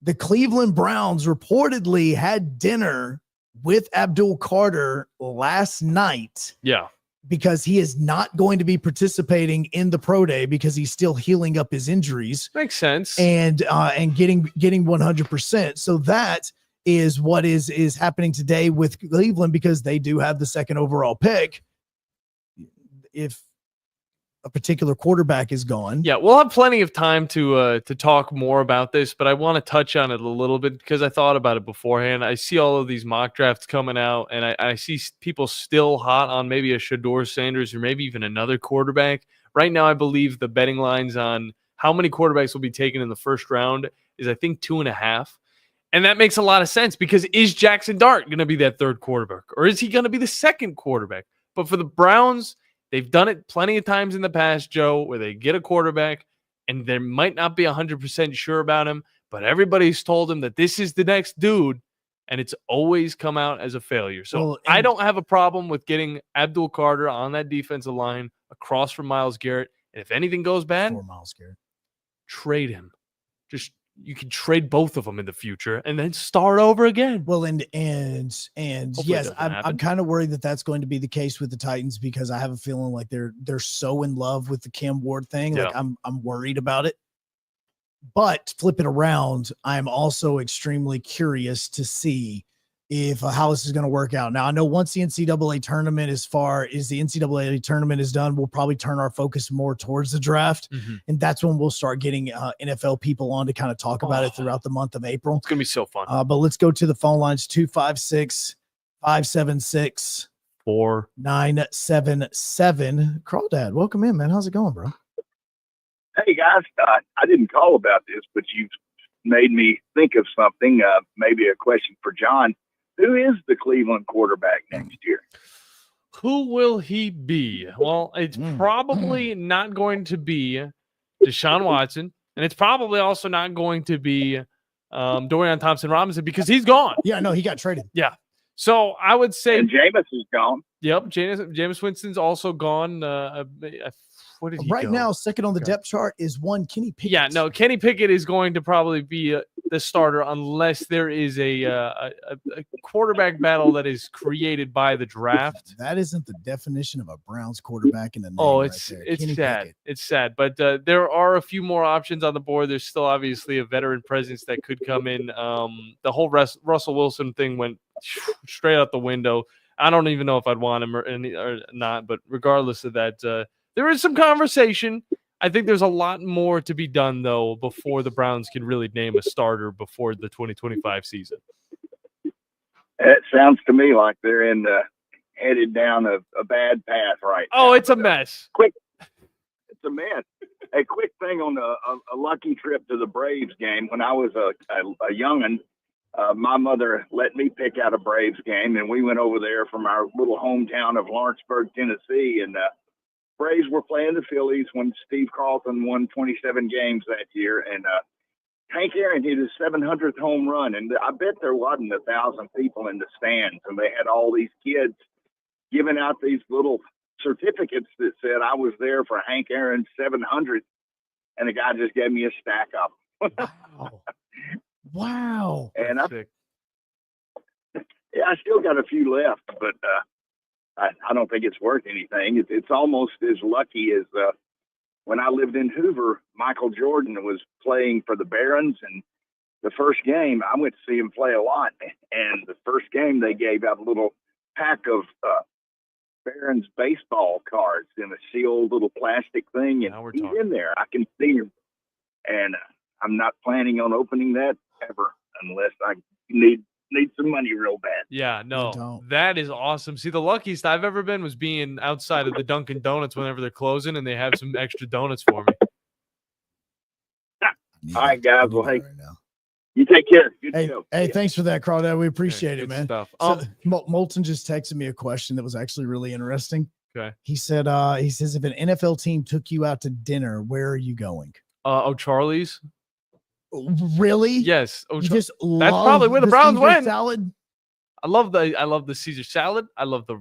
the Cleveland Browns reportedly had dinner with Abdul Carter last night. Yeah. Because he is not going to be participating in the pro day because he's still healing up his injuries. Makes sense. And getting 100%. So that is what is happening today with Cleveland because they do have the second overall pick. If a particular quarterback is gone. Yeah, we'll have plenty of time to talk more about this, but I want to touch on it a little bit because I thought about it beforehand. I see all of these mock drafts coming out, and I see people still hot on maybe a Shedeur Sanders or maybe even another quarterback. Right now, I believe the betting lines on how many quarterbacks will be taken in the first round is, I think, 2.5. And that makes a lot of sense because is Jackson Dart going to be that third quarterback or is he going to be the second quarterback? But for the Browns, they've done it plenty of times in the past, Joe, where they get a quarterback and they might not be 100% sure about him, but everybody's told him that this is the next dude, and it's always come out as a failure. So I don't have a problem with getting Abdul Carter on that defensive line across from Myles Garrett. And if anything goes bad, Myles Garrett, trade him. You can trade both of them in the future and then start over again. Well, and yes, I'm kind of worried that that's going to be the case with the Titans because I have a feeling like they're so in love with the Cam Ward thing. Like I'm worried about it But flip it around, I'm also extremely curious to see if how this is going to work out. Now, I know once the NCAA tournament is done, we'll probably turn our focus more towards the draft. And that's when we'll start getting NFL people on to kind of talk about it throughout the month of April. It's going to be so fun. But let's go to the phone lines, 256-576 4977. Crawdad, welcome in, man. How's it going, bro? Hey, guys. I didn't call about this, but you've made me think of something, maybe a question for John. Who is the Cleveland quarterback next year? Who will he be? Well, it's probably not going to be Deshaun Watson, and it's probably also not going to be Dorian Thompson-Robinson because he's gone. Yeah, no, he got traded. Yeah. So I would say... And Jameis is gone. Yep, Jameis Winston's also gone. What did he right go? now, second on the depth chart is one Kenny Pickett. Yeah, no, Kenny Pickett is going to probably be the starter unless there is a quarterback battle that is created by the draft. That isn't the definition of a Browns quarterback in the name. Oh, right it's there. it's Kenny sad. Pickett. It's sad, but there are a few more options on the board. There's still obviously a veteran presence that could come in. The whole Russell Wilson thing went straight out the window. I don't even know if I'd want him or not, but regardless of that, there is some conversation. I think there's a lot more to be done, though, before the Browns can really name a starter before the 2025 season. It sounds to me like they're headed down a bad path right now. Oh, it's a mess. It's a mess. A quick thing on a lucky trip to the Braves game. When I was a youngin', my mother let me pick out a Braves game, and we went over there from our little hometown of Lawrenceburg, Tennessee, and Braves were playing the Phillies when Steve Carlton won 27 games that year, and Hank Aaron hit his 700th home run, and I bet there wasn't 1,000 people in the stands, and they had all these kids giving out these little certificates that said I was there for Hank Aaron's 700th, and the guy just gave me a stack of them. Wow. And I still got a few left, but I don't think it's worth anything. It's almost as lucky as when I lived in Hoover, Michael Jordan was playing for the Barons, and the first game, I went to see him play a lot, and the first game they gave out a little pack of Barons baseball cards in a sealed little plastic thing, and he's in there. I can see him, and I'm not planning on opening that ever unless I need some money real bad. Yeah, no, that is awesome. See, the luckiest I've ever been was being outside of the Dunkin' Donuts whenever they're closing and they have some extra donuts for me. All right, guys. Well, hey, you take care. Good show. Hey, thanks for that, Crawdad. We appreciate it, man. Stuff. So, Moulton just texted me a question that was actually really interesting. Okay. He said, he says, if an NFL team took you out to dinner, where are you going? Charlie's. Really? Yes. That's probably where the Browns win. Salad. I love the Caesar salad. I love the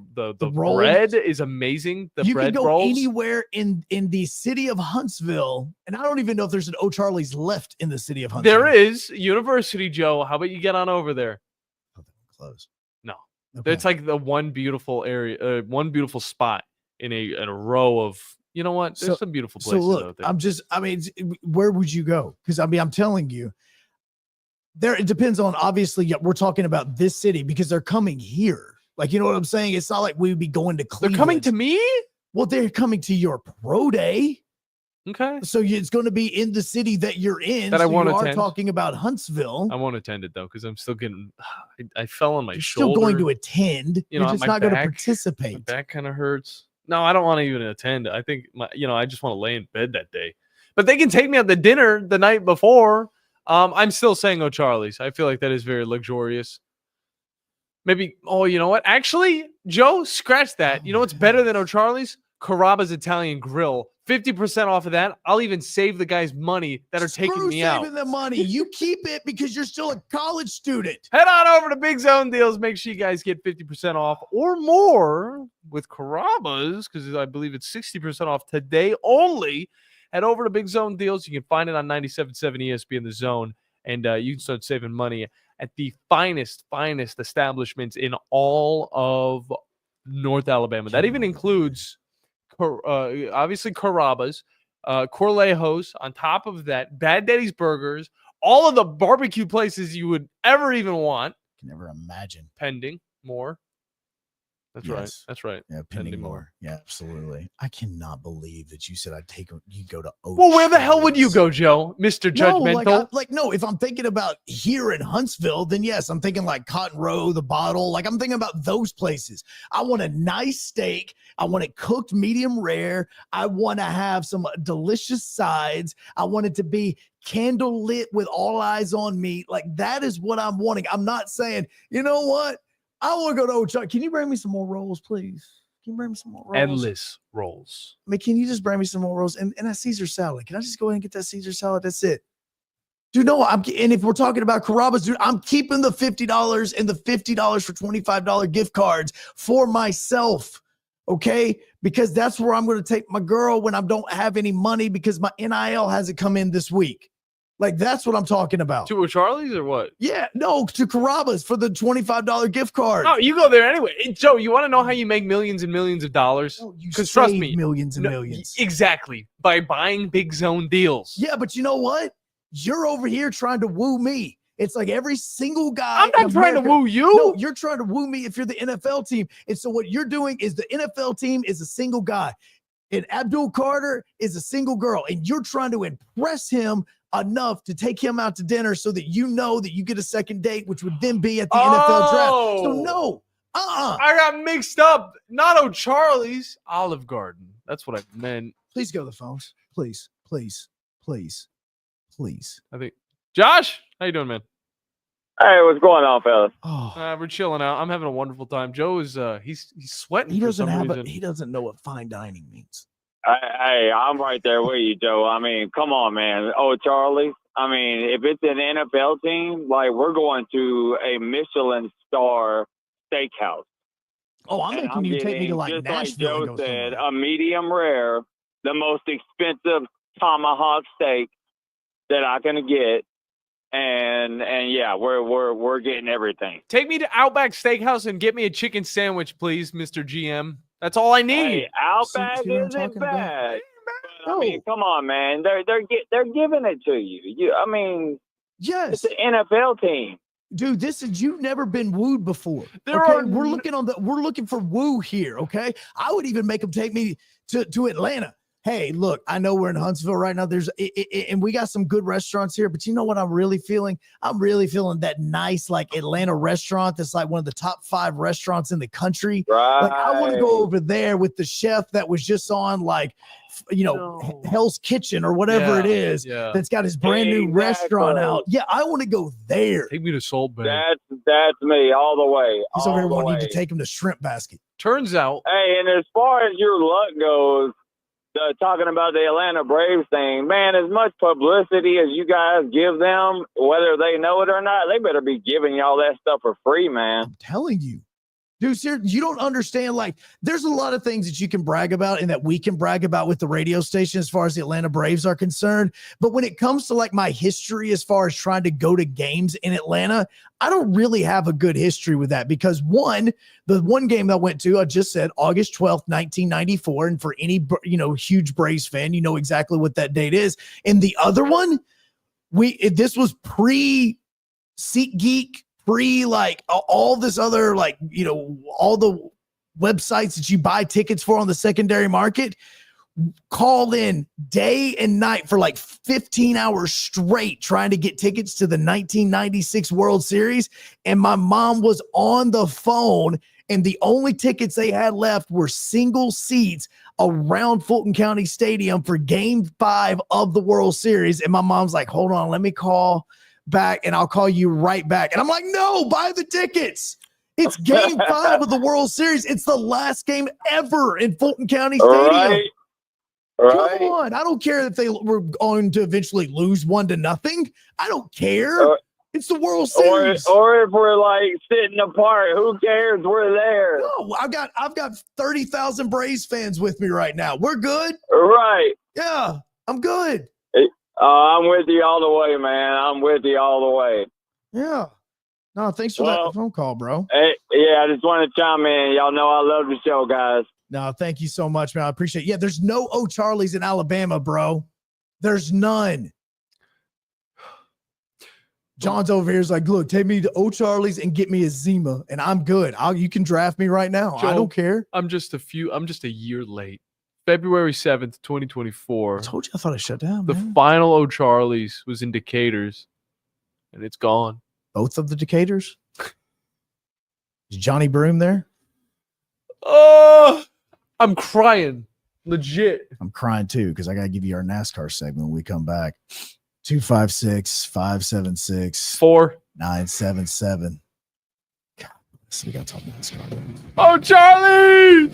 rolls. bread is amazing. The You bread can go rolls. anywhere in the city of Huntsville, and I don't even know if there's an O'Charlie's left in the city of Huntsville. There is University, Joe. How about you get on over there? Close. No, Okay. it's like the one beautiful area, one beautiful spot in a row of. You know what? There's some beautiful places So look, out there. where would you go? Because I'm telling you, it depends on, obviously, we're talking about this city because they're coming here. Like, you know what I'm saying? It's not like we would be going to Cleveland. They're coming to me? Well, they're coming to your pro day. Okay. So it's going to be in the city that you're in. That I won't you are attend. talking about Huntsville. I won't attend it though because I'm still getting. I fell on my You're shoulder. still going to attend. You know, You're just my not going to back- participate. My back kind of hurts. No, I don't want to even attend. I think I just want to lay in bed that day. But they can take me out to dinner the night before. I'm still saying O'Charlie's. I feel like that is very luxurious. Maybe. Oh, you know what? Actually, Joe, scratch that. You know what's better than O'Charlie's? Carrabba's Italian Grill. 50% off of that. I'll even save the guys money that are taking me out. Saving the money. You keep it because you're still a college student. Head on over to Big Zone Deals. Make sure you guys get 50% off or more with Carrabba's because I believe it's 60% off today only. Head over to Big Zone Deals. You can find it on 97.7 ESPN The Zone, and you can start saving money at the finest establishments in all of North Alabama. That even includes obviously Carrabba's, Corlejos. On top of that, Bad Daddy's Burgers, all of the barbecue places you would ever even want. Can never imagine. Pending more. That's right. Yes. That's right. Yeah, pending more. Yeah, absolutely. I cannot believe that you said you go to Oak. Well, where the hell would you go, Joe? Mr. Judgmental. No, if I'm thinking about here in Huntsville, then yes, I'm thinking like Cotton Row, The Bottle. Like I'm thinking about those places. I want a nice steak. I want it cooked medium rare. I want to have some delicious sides. I want it to be candle lit with all eyes on me. Like that is what I'm wanting. I'm not saying, you know what? I want to go to Old Chuck. Can you bring me some more rolls, please? Can you bring me some more rolls? Endless rolls. I mean, can you just bring me some more rolls and a Caesar salad? Can I just go ahead and get that Caesar salad? That's it. Dude, no, and if we're talking about Carrabba's, dude, I'm keeping the $50 and the $50 for $25 gift cards for myself. Okay? Because that's where I'm going to take my girl when I don't have any money because my NIL hasn't come in this week. Like, that's what I'm talking about. To a Charlie's or what? Yeah, no, to Carrabba's for the $25 gift card. Oh, you go there anyway. Joe, you want to know how you make millions and millions of dollars? Because trust me. Millions and millions. Exactly. By buying big zone deals. Yeah, but you know what? You're over here trying to woo me. It's like every single guy. I'm not trying to woo you. No, you're trying to woo me if you're the NFL team. And so what you're doing is the NFL team is a single guy. And Abdul Carter is a single girl. And you're trying to impress him enough to take him out to dinner so that you know that you get a second date, which would then be at the NFL draft. So no, I got mixed up. Not O'Charlie's, Olive Garden. That's what I meant. Please go to the phones. Please, please, please, please. I think Josh, how you doing, man? Hey, what's going on, fellas? We're chilling out. I'm having a wonderful time. Joe is he's sweating. He doesn't he doesn't know what fine dining means. Hey, I'm right there with you, Joe. I mean, come on, man. Oh, Charlie. I mean, if it's an NFL team, like we're going to a Michelin star steakhouse. Oh, I'm making you take me to like just Nashville. like Joe said, a medium rare, the most expensive tomahawk steak that I can get, and yeah, we're getting everything. Take me to Outback Steakhouse and get me a chicken sandwich, please, Mr. GM. That's all I need. Hey, Outback isn't bad. I mean, come on, man. They're giving it to you. I mean, yes, it's an NFL team. Dude, you've never been wooed before. We're looking for woo here. Okay, I would even make them take me to Atlanta. Hey, look, I know we're in Huntsville right now. And we got some good restaurants here, but you know what I'm really feeling? I'm really feeling that nice, like Atlanta restaurant that's like one of the top 5 restaurants in the country. Right. Like, I want to go over there with the chef that was just on, like, Hell's Kitchen or whatever it is. Yeah. That's got his brand new restaurant out. Yeah, I want to go there. Take me to Salt Bay. That's me all the way. He's over here wanting to take him to Shrimp Basket. Turns out. Hey, and as far as your luck goes, talking about the Atlanta Braves thing, man, as much publicity as you guys give them, whether they know it or not, they better be giving y'all that stuff for free, man. I'm telling you. Dude, seriously, you don't understand. Like, there's a lot of things that you can brag about and that we can brag about with the radio station as far as the Atlanta Braves are concerned. But when it comes to like my history as far as trying to go to games in Atlanta, I don't really have a good history with that because the one game I went to, I just said August 12th, 1994. And for any, huge Braves fan, you know exactly what that date is. And the other one, this was pre-SeatGeek, like all this other, like, all the websites that you buy tickets for on the secondary market, called in day and night for like 15 hours straight trying to get tickets to the 1996 World Series. And my mom was on the phone, and the only tickets they had left were single seats around Fulton County Stadium for Game 5 of the World Series. And my mom's like, hold on, let me call back and I'll call you right back. And I'm like, no, buy the tickets. It's Game 5 of the World Series. It's the last game ever in Fulton County Stadium. Right. Come on. I don't care if they were going to eventually lose 1-0. I don't care. It's the World Series. Or if we're like sitting apart, who cares? We're there. No, I've got 30,000 Braves fans with me right now. We're good. Right. Yeah, I'm good. I'm with you all the way, man. I'm with you all the way. Yeah. No, thanks for that phone call, bro. Hey, yeah, I just want to chime in. Y'all know I love the show, guys. No, thank you so much, man. I appreciate it. Yeah, there's no O'Charlie's in Alabama, bro. There's none. John's over here is like, look, take me to O'Charlie's and get me a Zima, and I'm good. You can draft me right now. Joe, I don't care. I'm just a year late. February 7th, 2024. I told you I thought it shut down. The man. final O'Charlie's was in Decatur's, and it's gone. Both of the Decatur's? Is Johnny Broom there? Oh, I'm crying. Legit. I'm crying too because I got to give you our NASCAR segment when we come back. 256-576-4977. God, so we got to talk NASCAR. Oh, Charlie!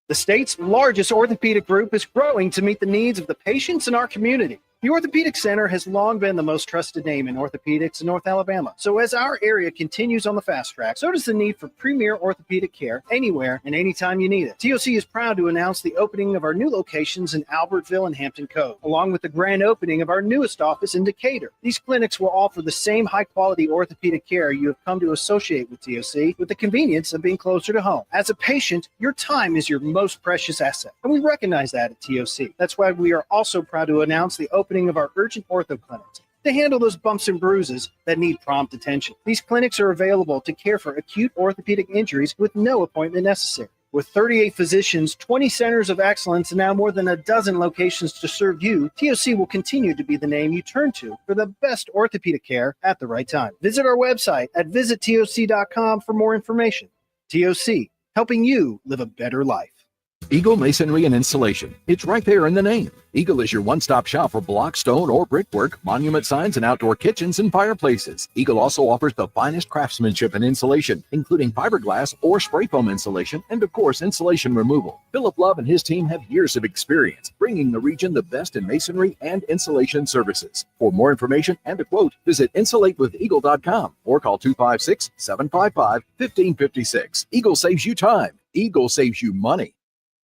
The state's largest orthopedic group is growing to meet the needs of the patients in our community. The Orthopedic Center has long been the most trusted name in orthopedics in North Alabama. So as our area continues on the fast track, so does the need for premier orthopedic care anywhere and anytime you need it. TOC is proud to announce the opening of our new locations in Albertville and Hampton Cove, along with the grand opening of our newest office in Decatur. These clinics will offer the same high-quality orthopedic care you have come to associate with TOC, with the convenience of being closer to home. As a patient, your time is your most precious asset, and we recognize that at TOC. That's why we are also proud to announce the opening of our urgent ortho clinics to handle those bumps and bruises that need prompt attention. These clinics are available to care for acute orthopedic injuries with no appointment necessary. With 38 physicians, 20 centers of excellence, and now more than a dozen locations to serve you, TOC will continue to be the name you turn to for the best orthopedic care at the right time. Visit our website at visittoc.com for more information. TOC, helping you live a better life. Eagle Masonry and Installation. It's right there in the name. Eagle is your one-stop shop for block, stone, or brickwork, monument signs, and outdoor kitchens and fireplaces. Eagle also offers the finest craftsmanship and insulation, including fiberglass or spray foam insulation, and of course, insulation removal. Philip Love and his team have years of experience, bringing the region the best in masonry and insulation services. For more information and a quote, visit insulatewitheagle.com or call 256-755-1556. Eagle saves you time. Eagle saves you money.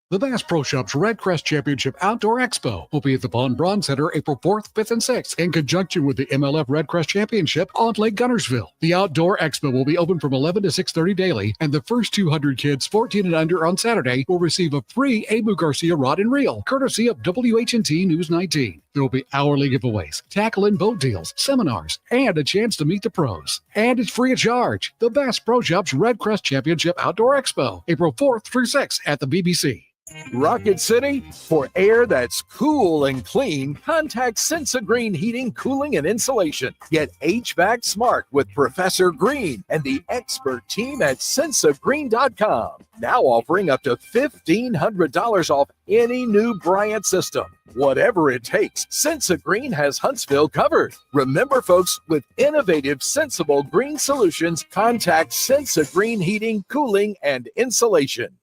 The Bass Pro Shops Red Crest Championship Outdoor Expo will be at the Von Braun Center April 4th, 5th, and 6th in conjunction with the MLF Red Crest Championship on Lake Gunnersville. The Outdoor Expo will be open from 11 to 6:30 daily, and the first 200 kids 14 and under on Saturday will receive a free Abu Garcia rod and reel, courtesy of WHNT News 19. There will be hourly giveaways, tackle and boat deals, seminars, and a chance to meet the pros. And it's free of charge. The Bass Pro Shops Red Crest Championship Outdoor Expo, April 4th through 6th at the BBC. Rocket City, for air that's cool and clean, contact Sensa Green Heating, Cooling, and Insulation. Get HVAC smart with Professor Green and the expert team at sensagreen.com. Now offering up to $1,500 off any new Bryant system. Whatever it takes, Sensa Green has Huntsville covered. Remember, folks, with innovative, sensible green solutions, contact Sensa Green Heating, Cooling, and Insulation.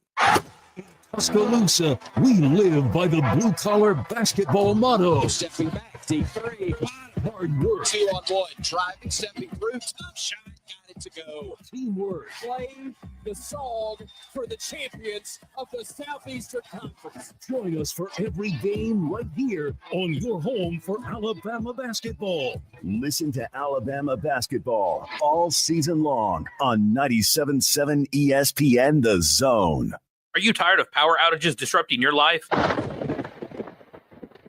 Tuscaloosa, we live by the blue-collar basketball motto. Stepping back, deep three, Hard work. 2-on-1, driving, stepping through, top shot, got it to go. Teamwork. Playing the song for the champions of the Southeastern Conference. Join us for every game right here on your home for Alabama basketball. Listen to Alabama basketball all season long on 97.7 ESPN The Zone. Are you tired of power outages disrupting your life?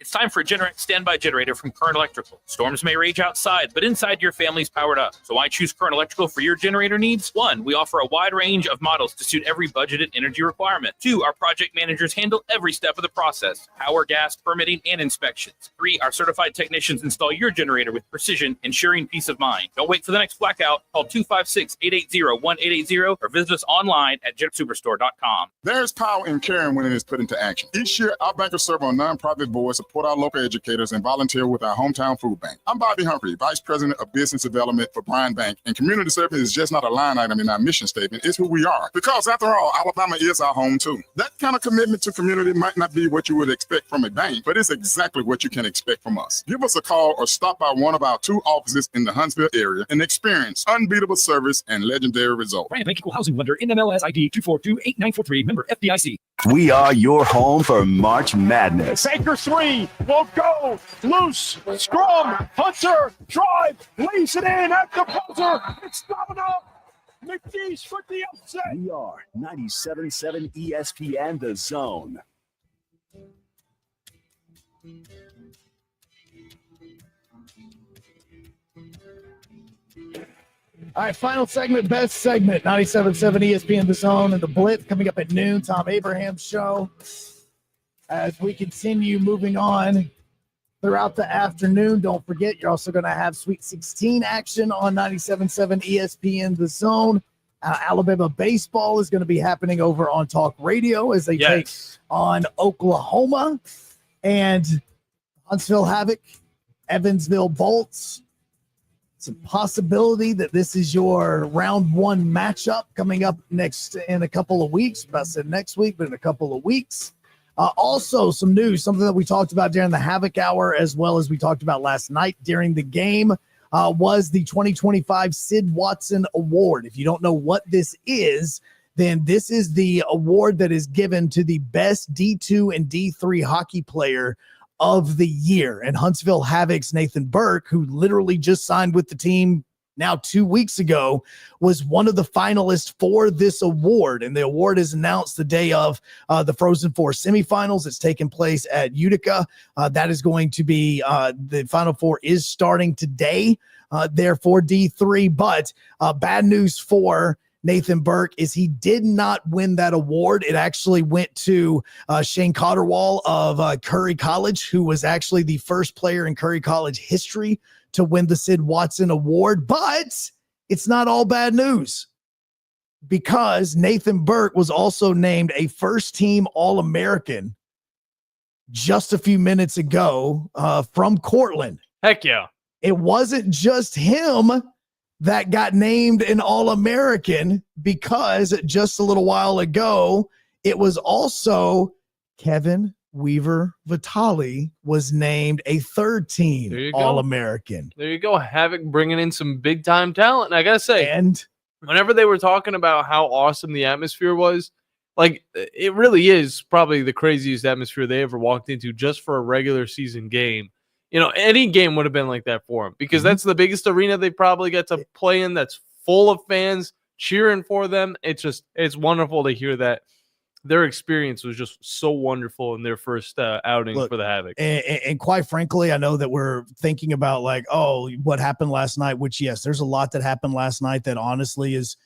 It's time for a Generac standby generator from Current Electrical. Storms may rage outside, but inside your family's powered up. So why choose Current Electrical for your generator needs? 1, we offer a wide range of models to suit every budgeted energy requirement. 2, our project managers handle every step of the process: power, gas, permitting, and inspections. 3, our certified technicians install your generator with precision, ensuring peace of mind. Don't wait for the next blackout. Call 256-880-1880 or visit us online at jetsuperstore.com. There's power in caring when it is put into action. Each year, our bankers serve on nonprofit boards, support our local educators, and volunteer with our hometown food bank. I'm Bobby Humphrey, Vice President of Business Development for Bryan Bank, and community service is just not a line item in our mission statement. It's who we are. Because after all, Alabama is our home too. That kind of commitment to community might not be what you would expect from a bank, but it's exactly what you can expect from us. Give us a call or stop by one of our 2 offices in the Huntsville area and experience unbeatable service and legendary results. Bryan Bank Equal Housing Lender, NMLS ID 2428943, member FDIC. We are your home for March Madness. Baker 3, will go loose. Scrum, Hunter, drive, lays it in at the buzzer. It's not enough. McGee's for the upset. We are 97.7 ESPN The Zone. All right, final segment, best segment, 97.7 ESPN The Zone and the Blitz coming up at noon. Tom Abraham's show. As we continue moving on throughout the afternoon, don't forget, you're also going to have Sweet 16 action on 97.7 ESPN The Zone. Alabama baseball is going to be happening over on Talk Radio as they take on Oklahoma. And Huntsville Havoc, Evansville Bolts. It's a possibility that this is your round one matchup coming up next in a couple of weeks. I said next week, but in a couple of weeks. Also, some news, something that we talked about during the Havoc Hour, as well as we talked about last night during the game, was the 2025 Sid Watson Award. If you don't know what this is, then this is the award that is given to the best D2 and D3 hockey player of the year. And Huntsville Havoc's Nathan Burke, who literally just signed with the team now 2 weeks ago, was one of the finalists for this award. And the award is announced the day of the Frozen Four semifinals. It's taking place at Utica. That is going to be the Final Four is starting today there for D3. But bad news for Nathan Burke is he did not win that award. It actually went to Shane Cotterwall of Curry College, who was actually the first player in Curry College history to win the Sid Watson Award. But it's not all bad news, because Nathan Burke was also named a first-team All-American just a few minutes ago from Cortland. Heck yeah. It wasn't just him that got named an All-American, because just a little while ago, it was also Kevin Weaver Vitale was named a third-team All-American. There you go. Havoc bringing in some big-time talent. And I got to say, and whenever they were talking about how awesome the atmosphere was, like, it really is probably the craziest atmosphere they ever walked into just for a regular season game. You know, any game would have been like that for them, because that's the biggest arena they probably get to play in that's full of fans cheering for them. It's wonderful to hear that their experience was just so wonderful in their first outing for the Havoc. And quite frankly, I know that we're thinking about like, oh, what happened last night, which, yes, there's a lot that happened last night that honestly is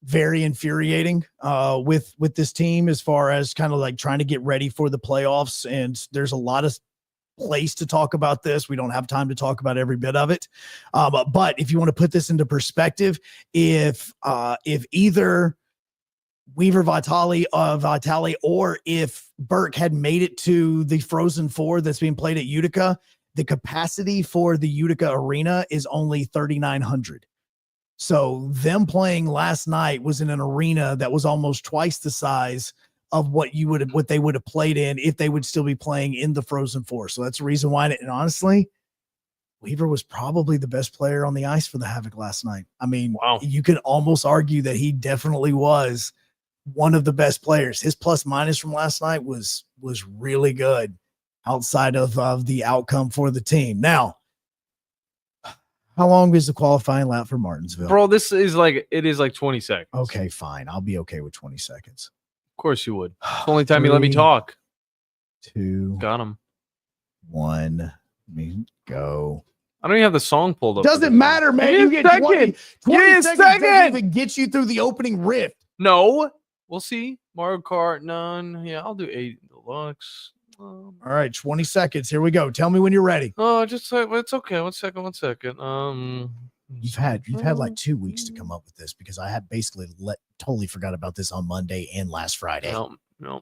very infuriating with this team, as far as kind of like trying to get ready for the playoffs. And there's a lot of place to talk about this. We don't have time to talk about every bit of it. But if you want to put this into perspective, if either Weaver Vitale or if Burke had made it to the Frozen Four that's being played at Utica, the capacity for the Utica arena is only 3,900. So them playing last night was in an arena that was almost twice the size of what they would have played in if they would still be playing in the Frozen Four. So that's the reason why. And honestly, Weaver was probably the best player on the ice for the Havoc last night. I mean, You could almost argue that he definitely was one of the best players. His plus minus from last night was really good outside of the outcome for the team. Now, how long is the qualifying lap for Martinsville? Bro, it is like 20 seconds. Okay, fine. I'll be okay with 20 seconds. Of course you would. It's the only time you let me talk. 2, got him. 1, go. I don't even have the song pulled up. Doesn't matter, man. You get 20 seconds doesn't even get you through the opening riff. No, we'll see. Mario Kart, none. Yeah, I'll do 8 deluxe. All right, 20 seconds. Here we go. Tell me when you're ready. Oh, just it's okay. One second. You've had like 2 weeks to come up with this, because I had basically totally forgot about this on Monday and last Friday. No.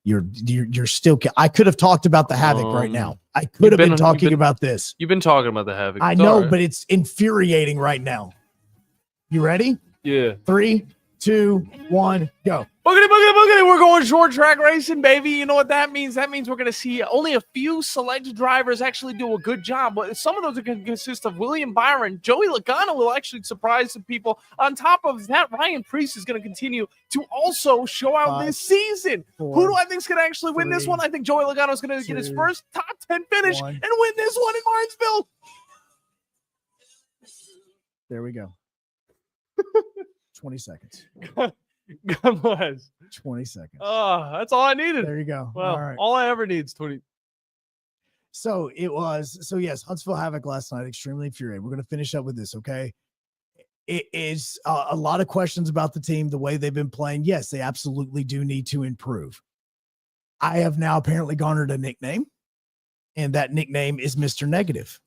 You're still. I could have talked about the Havoc right now. I could have been talking about this. You've been talking about the Havoc. I know, but it's infuriating right now. You ready? Yeah. 3, 2, 1, go. Boogity, boogity, boogity. We're going short track racing, baby. You know what that means? That means we're going to see only a few select drivers actually do a good job. But some of those are going to consist of William Byron. Joey Logano will actually surprise some people. On top of that, Ryan Preece is going to continue to also show out this season. Who do I think is going to actually win this one? I think Joey Logano is going to get his first top 10 finish and win this one in Martinsville. There we go. 20 seconds. God bless. 20 seconds. Oh, that's all I needed. There you go. Well, all right. all I ever need is 20. So yes, Huntsville Havoc last night, extremely infuriated. We're going to finish up with this, okay? It is a lot of questions about the team, the way they've been playing. Yes, they absolutely do need to improve. I have now apparently garnered a nickname, and that nickname is Mr. Negative.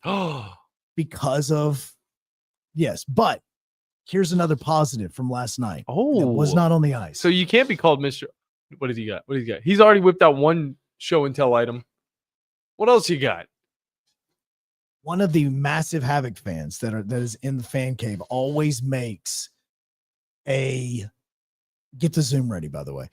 Because of, yes, but here's another positive from last night. Oh, that was not on the ice. So you can't be called Mr. What does he got? What does he got? He's already whipped out one show and tell item. What else you got? One of the massive Havoc fans that is in the fan cave always makes get the Zoom ready, by the way,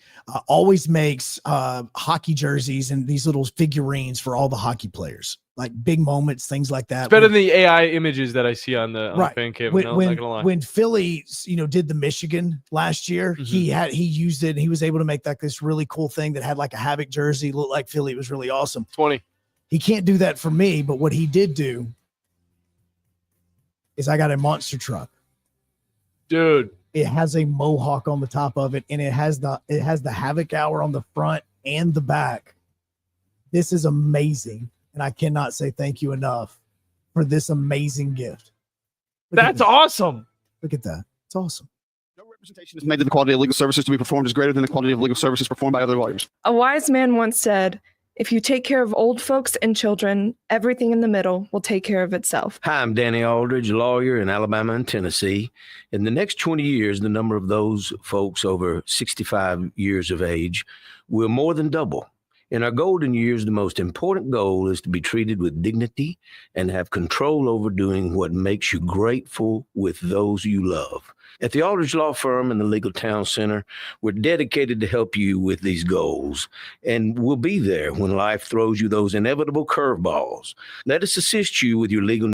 always makes hockey jerseys and these little figurines for all the hockey players, like big moments, things like that. It's better than the AI images that I see on the fan cave. When, no, not gonna lie. When Philly, did the Michigan last year, he used it and he was able to make this really cool thing that had like a Havoc jersey, looked like Philly. It was really awesome. 20. He can't do that for me, but what he did do is I got a monster truck. Dude. It has a mohawk on the top of it, and it has the Havoc Hour on the front and the back. This is amazing, and I cannot say thank you enough for this amazing gift. That's awesome. Look at that. It's awesome. Representation is made that the quality of legal services to be performed is greater than the quality of legal services performed by other lawyers. A wise man once said, if you take care of old folks and children, everything in the middle will take care of itself. Hi, I'm Danny Aldridge, lawyer in Alabama and Tennessee. In the next 20 years, the number of those folks over 65 years of age will more than double. In our golden years, the most important goal is to be treated with dignity and have control over doing what makes you grateful with those you love. At the Aldridge Law Firm and the Legal Town Center, we're dedicated to help you with these goals, and we'll be there when life throws you those inevitable curveballs. Let us assist you with your legal